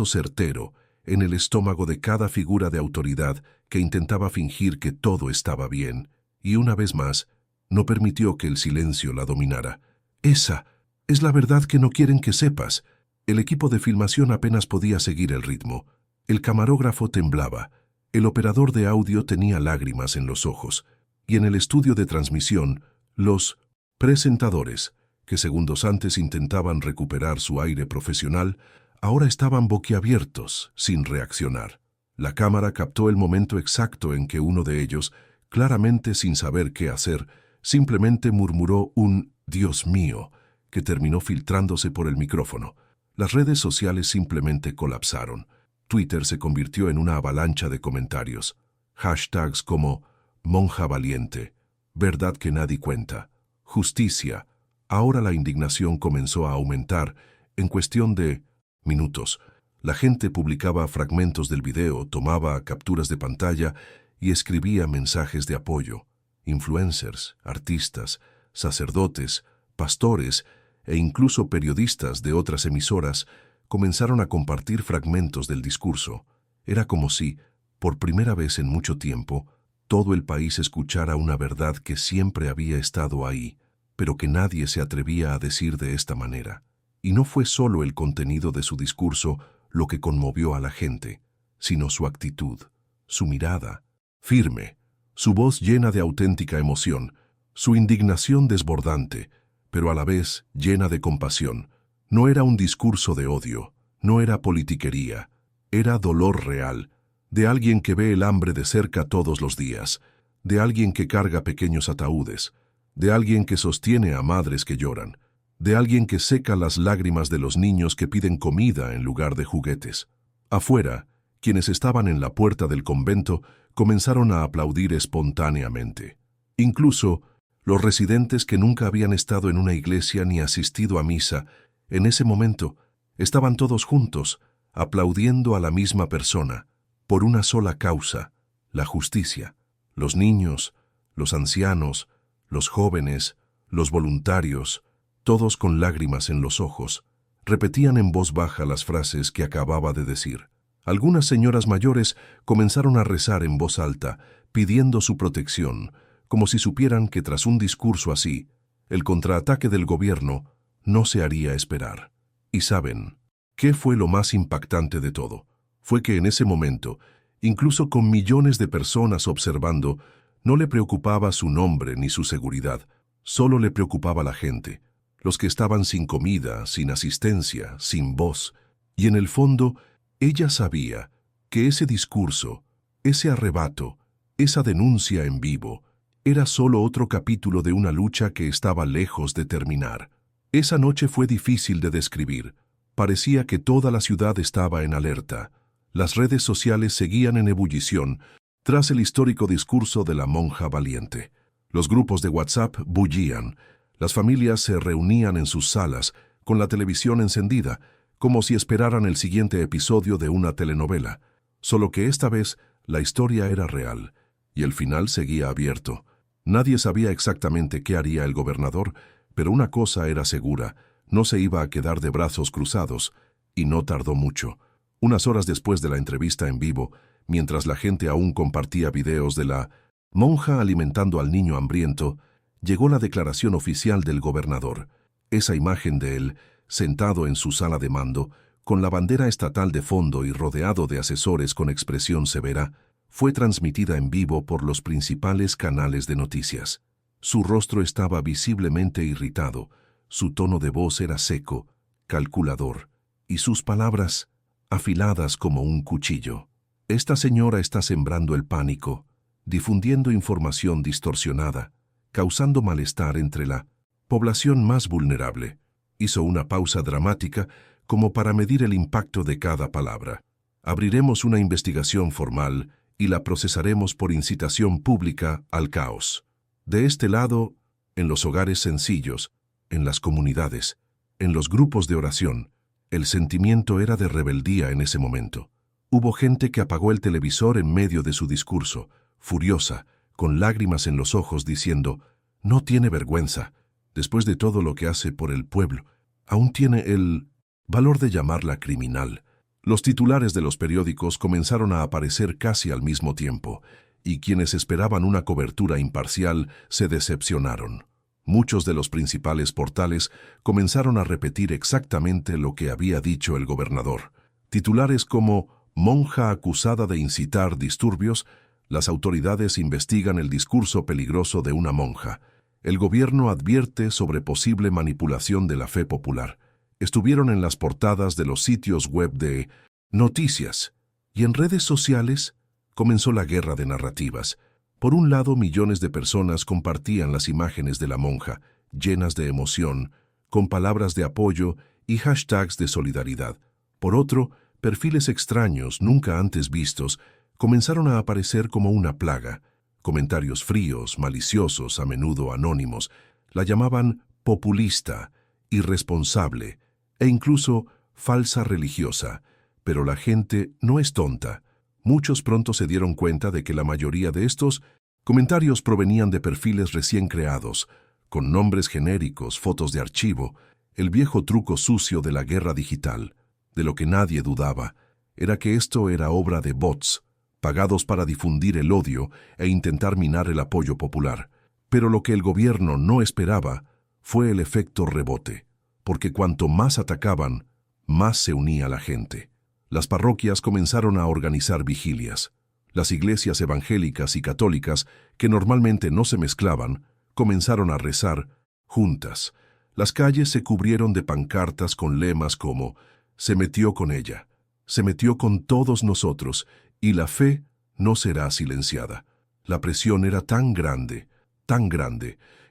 certero en el estómago de cada figura de autoridad que intentaba fingir que todo estaba bien, y una vez más, no permitió que el silencio la dominara. «Esa es la verdad que no quieren que sepas». El equipo de filmación apenas podía seguir el ritmo. El camarógrafo temblaba, el operador de audio tenía lágrimas en los ojos, y en el estudio de transmisión, los presentadores, que segundos antes intentaban recuperar su aire profesional, ahora estaban boquiabiertos, sin reaccionar. La cámara captó el momento exacto en que uno de ellos, claramente sin saber qué hacer, simplemente murmuró un «Dios mío», que terminó filtrándose por el micrófono. Las redes sociales simplemente colapsaron. Twitter se convirtió en una avalancha de comentarios. Hashtags como «Monja valiente», «Verdad que nadie cuenta», «Justicia». Ahora la indignación comenzó a aumentar. En cuestión de minutos, la gente publicaba fragmentos del video, tomaba capturas de pantalla y escribía mensajes de apoyo. Influencers, artistas, sacerdotes, pastores e incluso periodistas de otras emisoras comenzaron a compartir fragmentos del discurso. Era como si, por primera vez en mucho tiempo, todo el país escuchara una verdad que siempre había estado ahí, pero que nadie se atrevía a decir de esta manera. Y no fue solo el contenido de su discurso lo que conmovió a la gente, sino su actitud, su mirada, firme, su voz llena de auténtica emoción, su indignación desbordante, pero a la vez llena de compasión. No era un discurso de odio, no era politiquería, era dolor real, de alguien que ve el hambre de cerca todos los días, de alguien que carga pequeños ataúdes, de alguien que sostiene a madres que lloran, de alguien que seca las lágrimas de los niños que piden comida en lugar de juguetes. Afuera, quienes estaban en la puerta del convento comenzaron a aplaudir espontáneamente. Incluso los residentes que nunca habían estado en una iglesia ni asistido a misa, en ese momento estaban todos juntos, aplaudiendo a la misma persona, por una sola causa, la justicia. Los niños, los ancianos, los jóvenes, los voluntarios, todos con lágrimas en los ojos, repetían en voz baja las frases que acababa de decir. Algunas señoras mayores comenzaron a rezar en voz alta, pidiendo su protección, como si supieran que tras un discurso así, el contraataque del gobierno no se haría esperar. Y saben, ¿qué fue lo más impactante de todo? Fue que en ese momento, incluso con millones de personas observando, no le preocupaba su nombre ni su seguridad, solo le preocupaba la gente, los que estaban sin comida, sin asistencia, sin voz. Y en el fondo, ella sabía que ese discurso, ese arrebato, esa denuncia en vivo, era solo otro capítulo de una lucha que estaba lejos de terminar. Esa noche fue difícil de describir. Parecía que toda la ciudad estaba en alerta. Las redes sociales seguían en ebullición tras el histórico discurso de la monja valiente. Los grupos de WhatsApp bullían. Las familias se reunían en sus salas, con la televisión encendida, como si esperaran el siguiente episodio de una telenovela. Solo que esta vez la historia era real, y el final seguía abierto. Nadie sabía exactamente qué haría el gobernador, Pero una cosa era segura, no se iba a quedar de brazos cruzados, y no tardó mucho. Unas horas después de la entrevista en vivo, mientras la gente aún compartía videos de la monja alimentando al niño hambriento, llegó la declaración oficial del gobernador. Esa imagen de él, sentado en su sala de mando, con la bandera estatal de fondo y rodeado de asesores con expresión severa, fue transmitida en vivo por los principales canales de noticias. Su rostro estaba visiblemente irritado, su tono de voz era seco, calculador, y sus palabras afiladas como un cuchillo. Esta señora está sembrando el pánico, difundiendo información distorsionada, causando malestar entre la población más vulnerable. Hizo una pausa dramática como para medir el impacto de cada palabra. Abriremos una investigación formal y la procesaremos por incitación pública al caos. De este lado, en los hogares sencillos, en las comunidades, en los grupos de oración, el sentimiento era de rebeldía en ese momento. Hubo gente que apagó el televisor en medio de su discurso, furiosa, con lágrimas en los ojos, diciendo: «No tiene vergüenza. Después de todo lo que hace por el pueblo, aún tiene el valor de llamarla criminal». Los titulares de los periódicos comenzaron a aparecer casi al mismo tiempo, y quienes esperaban una cobertura imparcial se decepcionaron. Muchos de los principales portales comenzaron a repetir exactamente lo que había dicho el gobernador. Titulares como «Monja acusada de incitar disturbios», «Las autoridades investigan el discurso peligroso de una monja», «El gobierno advierte sobre posible manipulación de la fe popular», estuvieron en las portadas de los sitios web de noticias, y en redes sociales comenzó la guerra de narrativas. Por un lado, millones de personas compartían las imágenes de la monja, llenas de emoción, con palabras de apoyo y hashtags de solidaridad. Por otro, perfiles extraños, nunca antes vistos, comenzaron a aparecer como una plaga. Comentarios fríos, maliciosos, a menudo anónimos, la llamaban populista, irresponsable e incluso falsa religiosa. Pero la gente no es tonta. Muchos pronto se dieron cuenta de que la mayoría de estos comentarios provenían de perfiles recién creados, con nombres genéricos, fotos de archivo, el viejo truco sucio de la guerra digital. De lo que nadie dudaba era que esto era obra de bots, pagados para difundir el odio e intentar minar el apoyo popular. Pero lo que el gobierno no esperaba fue el efecto rebote, porque cuanto más atacaban, más se unía la gente. Las parroquias comenzaron a organizar vigilias. Las iglesias evangélicas y católicas, que normalmente no se mezclaban, comenzaron a rezar juntas. Las calles se cubrieron de pancartas con lemas como «Se metió con ella», «Se metió con todos nosotros» y «La fe no será silenciada». La presión era tan grande,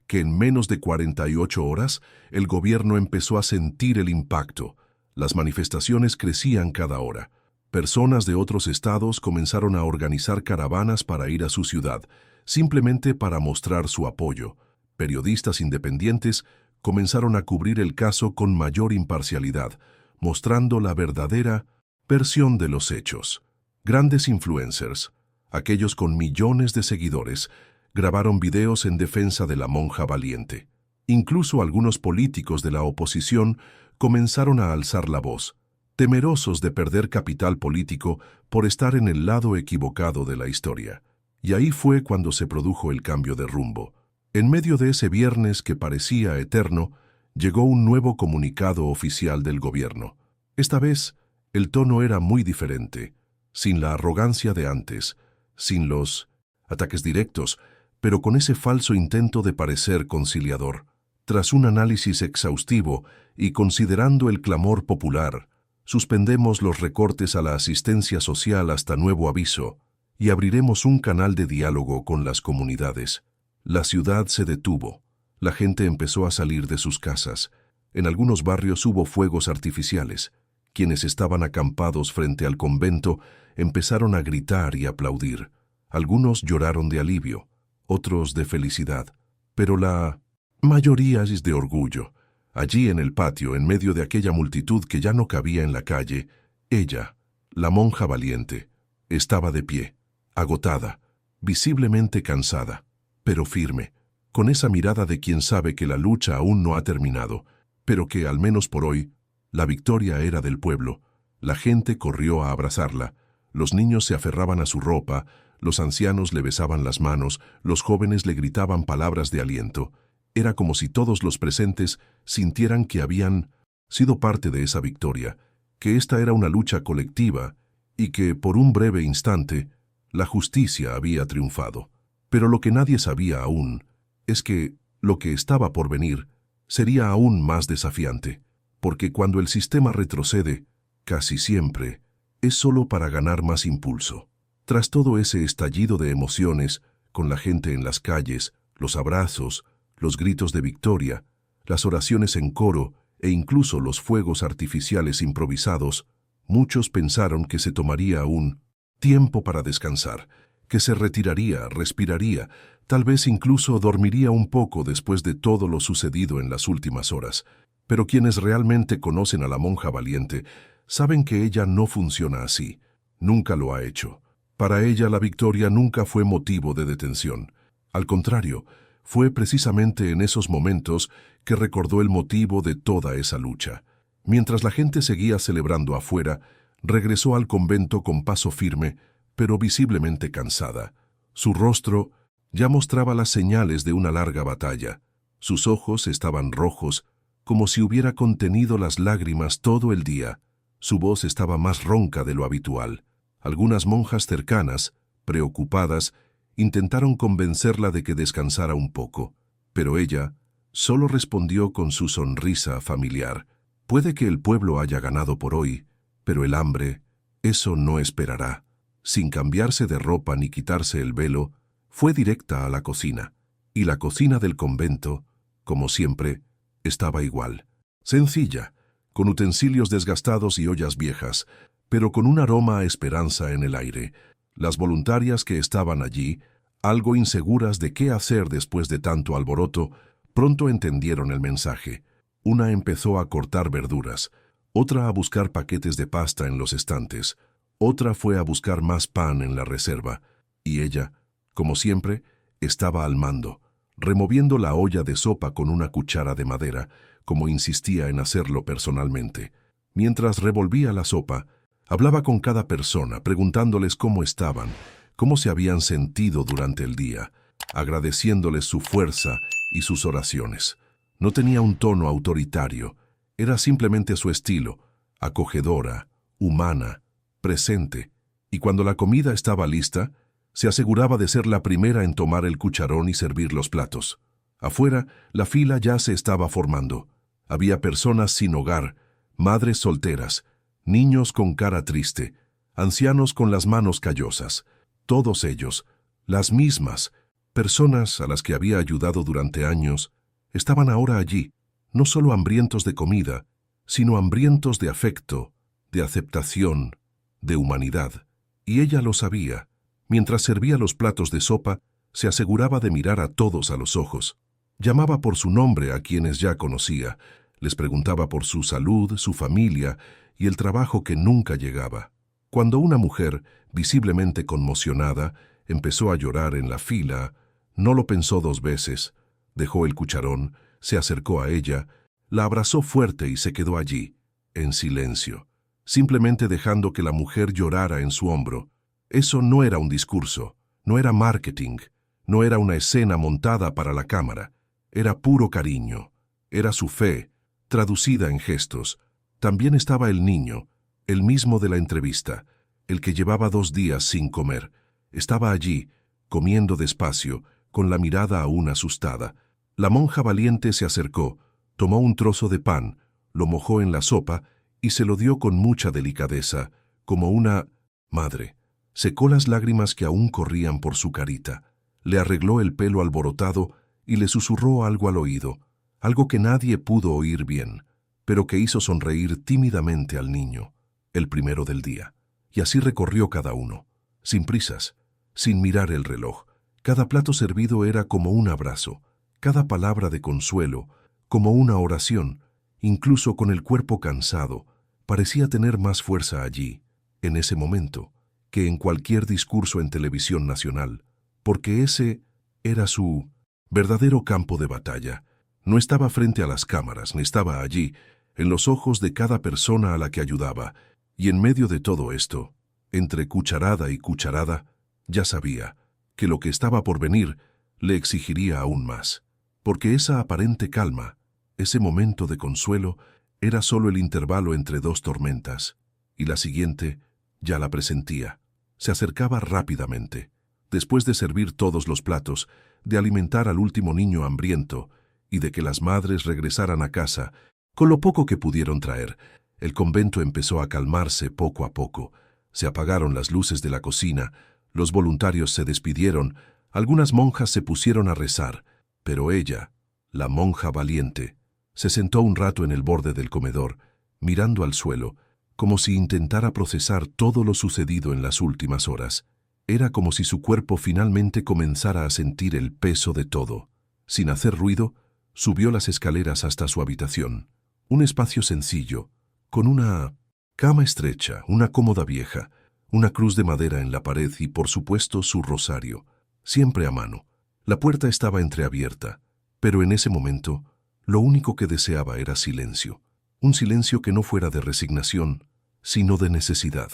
que en menos de 48 horas el gobierno empezó a sentir el impacto. Las manifestaciones crecían cada hora. Personas de otros estados comenzaron a organizar caravanas para ir a su ciudad, simplemente para mostrar su apoyo. Periodistas independientes comenzaron a cubrir el caso con mayor imparcialidad, mostrando la verdadera versión de los hechos. Grandes influencers, aquellos con millones de seguidores, grabaron videos en defensa de la monja valiente. Incluso algunos políticos de la oposición comenzaron a alzar la voz, temerosos de perder capital político por estar en el lado equivocado de la historia. Y ahí fue cuando se produjo el cambio de rumbo. En medio de ese viernes que parecía eterno, llegó un nuevo comunicado oficial del gobierno. Esta vez, el tono era muy diferente, sin la arrogancia de antes, sin los ataques directos, pero con ese falso intento de parecer conciliador. Tras un análisis exhaustivo y considerando el clamor popular, suspendemos los recortes a la asistencia social hasta nuevo aviso y abriremos un canal de diálogo con las comunidades. La ciudad se detuvo. La gente empezó a salir de sus casas. En algunos barrios hubo fuegos artificiales. Quienes estaban acampados frente al convento empezaron a gritar y aplaudir. Algunos lloraron de alivio, otros de felicidad, pero la mayoría es de orgullo. Allí en el patio, en medio de aquella multitud que ya no cabía en la calle, ella, la monja valiente, estaba de pie, agotada, visiblemente cansada, pero firme, con esa mirada de quien sabe que la lucha aún no ha terminado, pero que, al menos por hoy, la victoria era del pueblo. La gente corrió a abrazarla, los niños se aferraban a su ropa, los ancianos le besaban las manos, los jóvenes le gritaban palabras de aliento. Era como si todos los presentes sintieran que habían sido parte de esa victoria, que esta era una lucha colectiva y que, por un breve instante, la justicia había triunfado. Pero lo que nadie sabía aún es que lo que estaba por venir sería aún más desafiante, porque cuando el sistema retrocede, casi siempre, es solo para ganar más impulso. Tras todo ese estallido de emociones, con la gente en las calles, los abrazos, los gritos de victoria, las oraciones en coro e incluso los fuegos artificiales improvisados, muchos pensaron que se tomaría un tiempo para descansar, que se retiraría, respiraría, tal vez incluso dormiría un poco después de todo lo sucedido en las últimas horas. Pero quienes realmente conocen a la monja valiente saben que ella no funciona así. Nunca lo ha hecho. Para ella la victoria nunca fue motivo de detención. Al contrario, fue precisamente en esos momentos que recordó el motivo de toda esa lucha. Mientras la gente seguía celebrando afuera, regresó al convento con paso firme, pero visiblemente cansada. Su rostro ya mostraba las señales de una larga batalla. Sus ojos estaban rojos, como si hubiera contenido las lágrimas todo el día. Su voz estaba más ronca de lo habitual. Algunas monjas cercanas, preocupadas, intentaron convencerla de que descansara un poco, pero ella solo respondió con su sonrisa familiar. Puede que el pueblo haya ganado por hoy, pero el hambre, eso no esperará. Sin cambiarse de ropa ni quitarse el velo, fue directa a la cocina, y la cocina del convento, como siempre, estaba igual. Sencilla, con utensilios desgastados y ollas viejas, pero con un aroma a esperanza en el aire. Las voluntarias que estaban allí, algo inseguras de qué hacer después de tanto alboroto, pronto entendieron el mensaje. Una empezó a cortar verduras, otra a buscar paquetes de pasta en los estantes, otra fue a buscar más pan en la reserva, y ella, como siempre, estaba al mando, removiendo la olla de sopa con una cuchara de madera, como insistía en hacerlo personalmente. Mientras revolvía la sopa, hablaba con cada persona, preguntándoles cómo estaban, cómo se habían sentido durante el día, agradeciéndoles su fuerza y sus oraciones. No tenía un tono autoritario, era simplemente su estilo, acogedora, humana, presente, y cuando la comida estaba lista, se aseguraba de ser la primera en tomar el cucharón y servir los platos. Afuera, la fila ya se estaba formando. Había personas sin hogar, madres solteras, niños con cara triste, ancianos con las manos callosas. Todos ellos, las mismas, personas a las que había ayudado durante años, estaban ahora allí, no solo hambrientos de comida, sino hambrientos de afecto, de aceptación, de humanidad. Y ella lo sabía. Mientras servía los platos de sopa, se aseguraba de mirar a todos a los ojos. Llamaba por su nombre a quienes ya conocía, les preguntaba por su salud, su familia y el trabajo que nunca llegaba. Cuando una mujer, visiblemente conmocionada, empezó a llorar en la fila, no lo pensó dos veces, dejó el cucharón, se acercó a ella, la abrazó fuerte y se quedó allí, en silencio, simplemente dejando que la mujer llorara en su hombro. Eso no era un discurso, no era marketing, no era una escena montada para la cámara, era puro cariño, era su fe, traducida en gestos. También estaba el niño, el mismo de la entrevista, el que llevaba 2 días sin comer. Estaba allí, comiendo despacio, con la mirada aún asustada. La monja valiente se acercó, tomó un trozo de pan, lo mojó en la sopa y se lo dio con mucha delicadeza, como una madre. Secó las lágrimas que aún corrían por su carita, le arregló el pelo alborotado y le susurró algo al oído, algo que nadie pudo oír bien, pero que hizo sonreír tímidamente al niño, el primero del día. Y así recorrió cada uno, sin prisas, sin mirar el reloj. Cada plato servido era como un abrazo, cada palabra de consuelo, como una oración. Incluso con el cuerpo cansado, parecía tener más fuerza allí, en ese momento, que en cualquier discurso en televisión nacional, porque ese era su verdadero campo de batalla. No estaba frente a las cámaras, ni estaba allí, en los ojos de cada persona a la que ayudaba, y en medio de todo esto, entre cucharada y cucharada, ya sabía que lo que estaba por venir le exigiría aún más, porque esa aparente calma, ese momento de consuelo, era solo el intervalo entre dos tormentas, y la siguiente ya la presentía. Se acercaba rápidamente. Después de servir todos los platos, de alimentar al último niño hambriento y de que las madres regresaran a casa con lo poco que pudieron traer, el convento empezó a calmarse poco a poco. Se apagaron las luces de la cocina, los voluntarios se despidieron, algunas monjas se pusieron a rezar, pero ella, la monja valiente, se sentó un rato en el borde del comedor, mirando al suelo, como si intentara procesar todo lo sucedido en las últimas horas. Era como si su cuerpo finalmente comenzara a sentir el peso de todo. Sin hacer ruido, subió las escaleras hasta su habitación. Un espacio sencillo, con una cama estrecha, una cómoda vieja, una cruz de madera en la pared y, por supuesto, su rosario, siempre a mano. La puerta estaba entreabierta, pero en ese momento, lo único que deseaba era silencio. Un silencio que no fuera de resignación, sino de necesidad,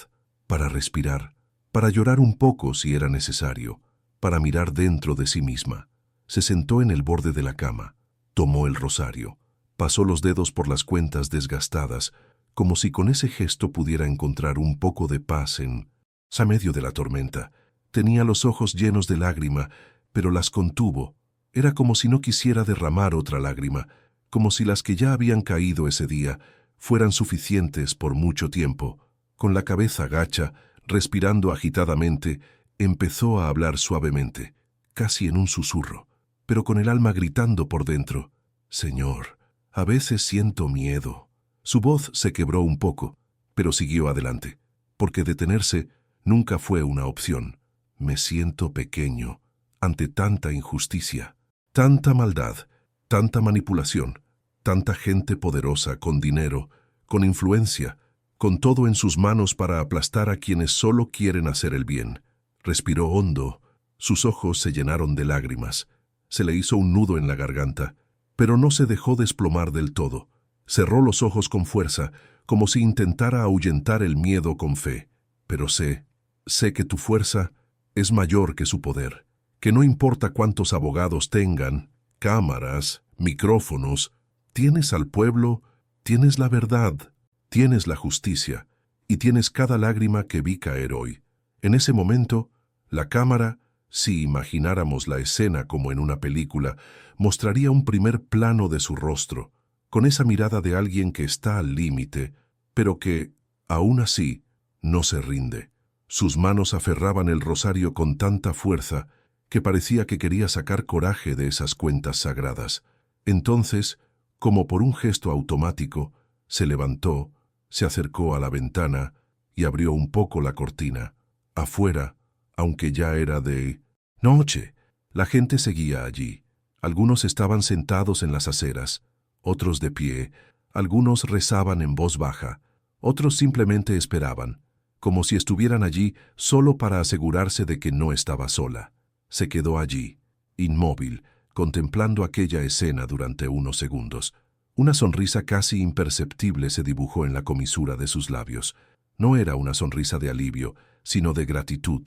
para respirar, para llorar un poco si era necesario, para mirar dentro de sí misma. Se sentó en el borde de la cama, tomó el rosario, pasó los dedos por las cuentas desgastadas, como si con ese gesto pudiera encontrar un poco de paz en medio de la tormenta. Tenía los ojos llenos de lágrima, pero las contuvo. Era como si no quisiera derramar otra lágrima, como si las que ya habían caído ese día fueran suficientes por mucho tiempo. Con la cabeza gacha, respirando agitadamente, empezó a hablar suavemente, casi en un susurro, pero con el alma gritando por dentro. «Señor, a veces siento miedo». Su voz se quebró un poco, pero siguió adelante, porque detenerse nunca fue una opción. «Me siento pequeño ante tanta injusticia, tanta maldad, tanta manipulación, tanta gente poderosa con dinero, con influencia, con todo en sus manos para aplastar a quienes solo quieren hacer el bien». Respiró hondo, sus ojos se llenaron de lágrimas, se le hizo un nudo en la garganta, pero no se dejó desplomar del todo. Cerró los ojos con fuerza, como si intentara ahuyentar el miedo con fe. «Pero sé que tu fuerza es mayor que su poder, que no importa cuántos abogados tengan, cámaras, micrófonos, tienes al pueblo, tienes la verdad, tienes la justicia, y tienes cada lágrima que vi caer hoy». En ese momento, la cámara, si imagináramos la escena como en una película, mostraría un primer plano de su rostro, con esa mirada de alguien que está al límite, pero que, aún así, no se rinde. Sus manos aferraban el rosario con tanta fuerza que parecía que quería sacar coraje de esas cuentas sagradas. Entonces, como por un gesto automático, se levantó, se acercó a la ventana y abrió un poco la cortina. Afuera, aunque ya era de noche, la gente seguía allí. Algunos estaban sentados en las aceras, otros de pie, algunos rezaban en voz baja, otros simplemente esperaban, como si estuvieran allí solo para asegurarse de que no estaba sola. Se quedó allí, inmóvil, contemplando aquella escena durante unos segundos. Una sonrisa casi imperceptible se dibujó en la comisura de sus labios. No era una sonrisa de alivio, sino de gratitud,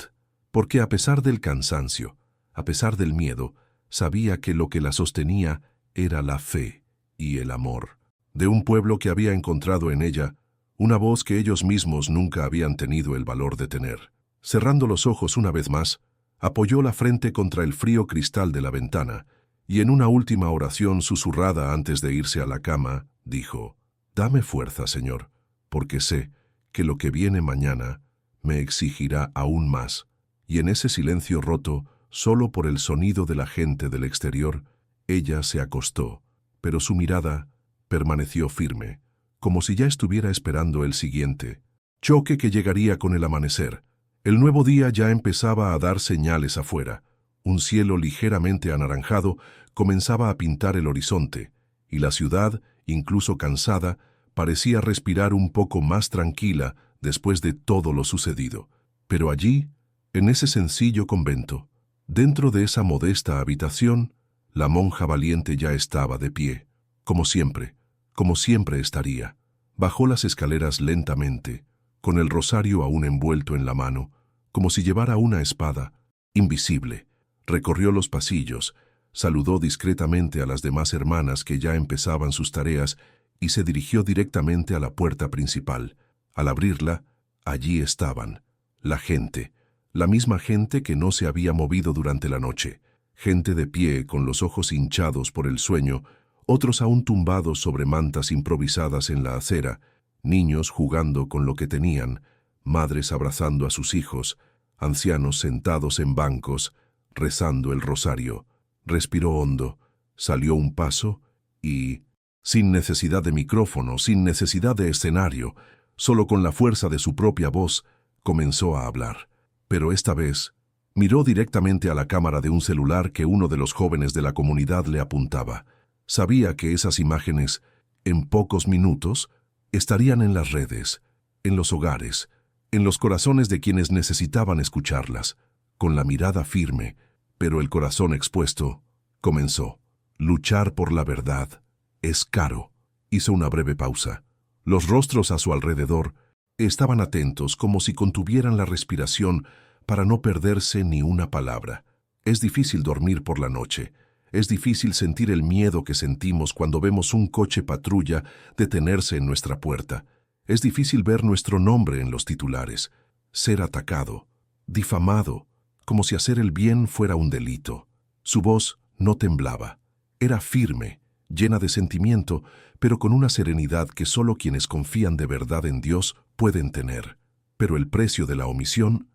porque a pesar del cansancio, a pesar del miedo, sabía que lo que la sostenía era la fe y el amor de un pueblo que había encontrado en ella una voz que ellos mismos nunca habían tenido el valor de tener. Cerrando los ojos una vez más, apoyó la frente contra el frío cristal de la ventana y en una última oración susurrada antes de irse a la cama, dijo: «Dame fuerza, Señor, porque sé que lo que viene mañana me exigirá aún más». Y en ese silencio roto, solo por el sonido de la gente del exterior, ella se acostó, pero su mirada permaneció firme, como si ya estuviera esperando el siguiente choque que llegaría con el amanecer. El nuevo día ya empezaba a dar señales afuera. Un cielo ligeramente anaranjado comenzaba a pintar el horizonte, y la ciudad, incluso cansada, parecía respirar un poco más tranquila después de todo lo sucedido. Pero allí, en ese sencillo convento, dentro de esa modesta habitación, La monja valiente ya estaba de pie, como siempre estaría. Bajó las escaleras lentamente, con el rosario aún envuelto en la mano, como si llevara una espada, invisible. Recorrió los pasillos, saludó discretamente a las demás hermanas que ya empezaban sus tareas y se dirigió directamente a la puerta principal. Al abrirla, allí estaban, la gente, la misma gente que no se había movido durante la noche, gente de pie con los ojos hinchados por el sueño, otros aún tumbados sobre mantas improvisadas en la acera, niños jugando con lo que tenían, madres abrazando a sus hijos, ancianos sentados en bancos, rezando el rosario. Respiró hondo, salió un paso y, sin necesidad de micrófono, sin necesidad de escenario, solo con la fuerza de su propia voz, comenzó a hablar. Pero esta vez, miró directamente a la cámara de un celular que uno de los jóvenes de la comunidad le apuntaba. Sabía que esas imágenes, en pocos minutos, estarían en las redes, en los hogares, en los corazones de quienes necesitaban escucharlas. Con la mirada firme, pero el corazón expuesto, comenzó. Luchar por la verdad es caro. Hizo una breve pausa. Los rostros a su alrededor estaban atentos como si contuvieran la respiración para no perderse ni una palabra. Es difícil dormir por la noche. Es difícil sentir el miedo que sentimos cuando vemos un coche patrulla detenerse en nuestra puerta. Es difícil ver nuestro nombre en los titulares, ser atacado, difamado, como si hacer el bien fuera un delito. Su voz no temblaba. Era firme, llena de sentimiento, pero con una serenidad que solo quienes confían de verdad en Dios pueden tener. Pero el precio de la omisión,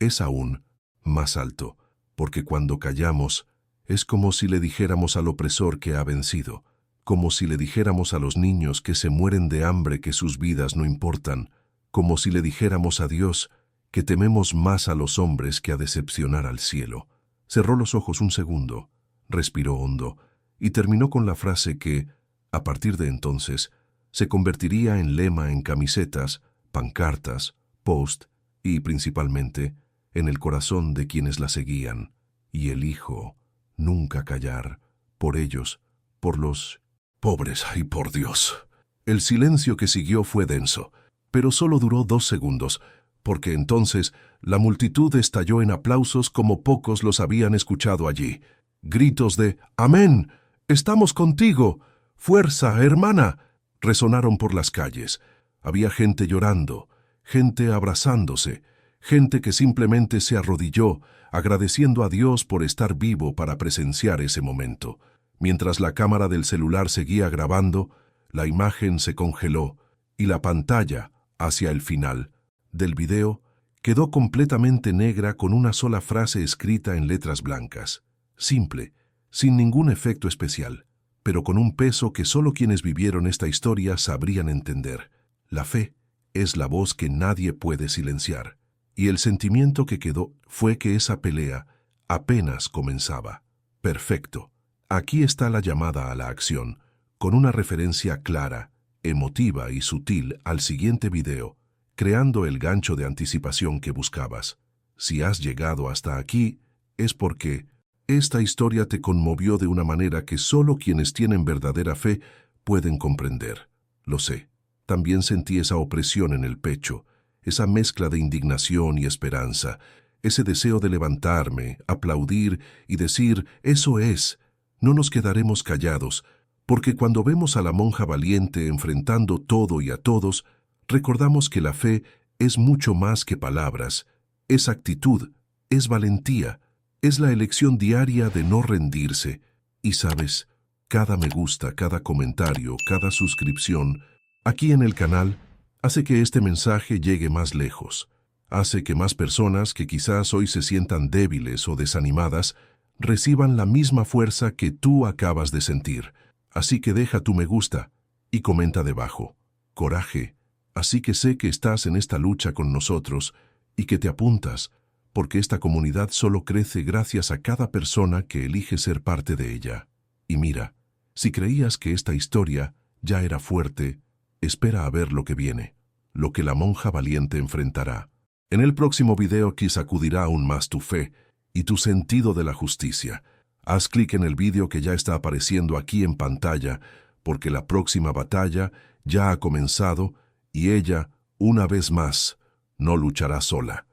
es aún más alto, porque cuando callamos, es como si le dijéramos al opresor que ha vencido, como si le dijéramos a los niños que se mueren de hambre que sus vidas no importan, como si le dijéramos a Dios que tememos más a los hombres que a decepcionar al cielo. Cerró los ojos un segundo, respiró hondo y terminó con la frase que, a partir de entonces, se convertiría en lema en camisetas, pancartas, post y, principalmente, en el corazón de quienes la seguían. Y elijo nunca callar, por ellos, por los pobres, ¡ay, por Dios! El silencio que siguió fue denso, pero solo duró 2 segundos, porque entonces la multitud estalló en aplausos como pocos los habían escuchado allí. Gritos de «¡Amén! ¡Estamos contigo! ¡Fuerza, hermana!» resonaron por las calles. Había gente llorando, gente abrazándose, gente que simplemente se arrodilló, agradeciendo a Dios por estar vivo para presenciar ese momento. Mientras la cámara del celular seguía grabando, la imagen se congeló y la pantalla, hacia el final del video, quedó completamente negra con una sola frase escrita en letras blancas. Simple, sin ningún efecto especial, pero con un peso que solo quienes vivieron esta historia sabrían entender. La fe es la voz que nadie puede silenciar. Y el sentimiento que quedó fue que esa pelea apenas comenzaba. Perfecto. Aquí está la llamada a la acción, con una referencia clara, emotiva y sutil al siguiente video, creando el gancho de anticipación que buscabas. Si has llegado hasta aquí, es porque esta historia te conmovió de una manera que solo quienes tienen verdadera fe pueden comprender. Lo sé. También sentí esa opresión en el pecho, esa mezcla de indignación y esperanza, ese deseo de levantarme, aplaudir y decir, eso es, no nos quedaremos callados, porque cuando vemos a la monja valiente enfrentando todo y a todos, recordamos que la fe es mucho más que palabras, es actitud, es valentía, es la elección diaria de no rendirse. Y sabes, cada me gusta, cada comentario, cada suscripción, aquí en el canal, hace que este mensaje llegue más lejos, hace que más personas que quizás hoy se sientan débiles o desanimadas reciban la misma fuerza que tú acabas de sentir. Así que deja tu me gusta y comenta debajo. Coraje, así que sé que estás en esta lucha con nosotros y que te apuntas, porque esta comunidad solo crece gracias a cada persona que elige ser parte de ella. Y mira, si creías que esta historia ya era fuerte, espera a ver lo que viene, lo que la monja valiente enfrentará. En el próximo video que sacudirá aún más tu fe y tu sentido de la justicia. Haz clic en el vídeo que ya está apareciendo aquí en pantalla, porque la próxima batalla ya ha comenzado y ella, una vez más, no luchará sola.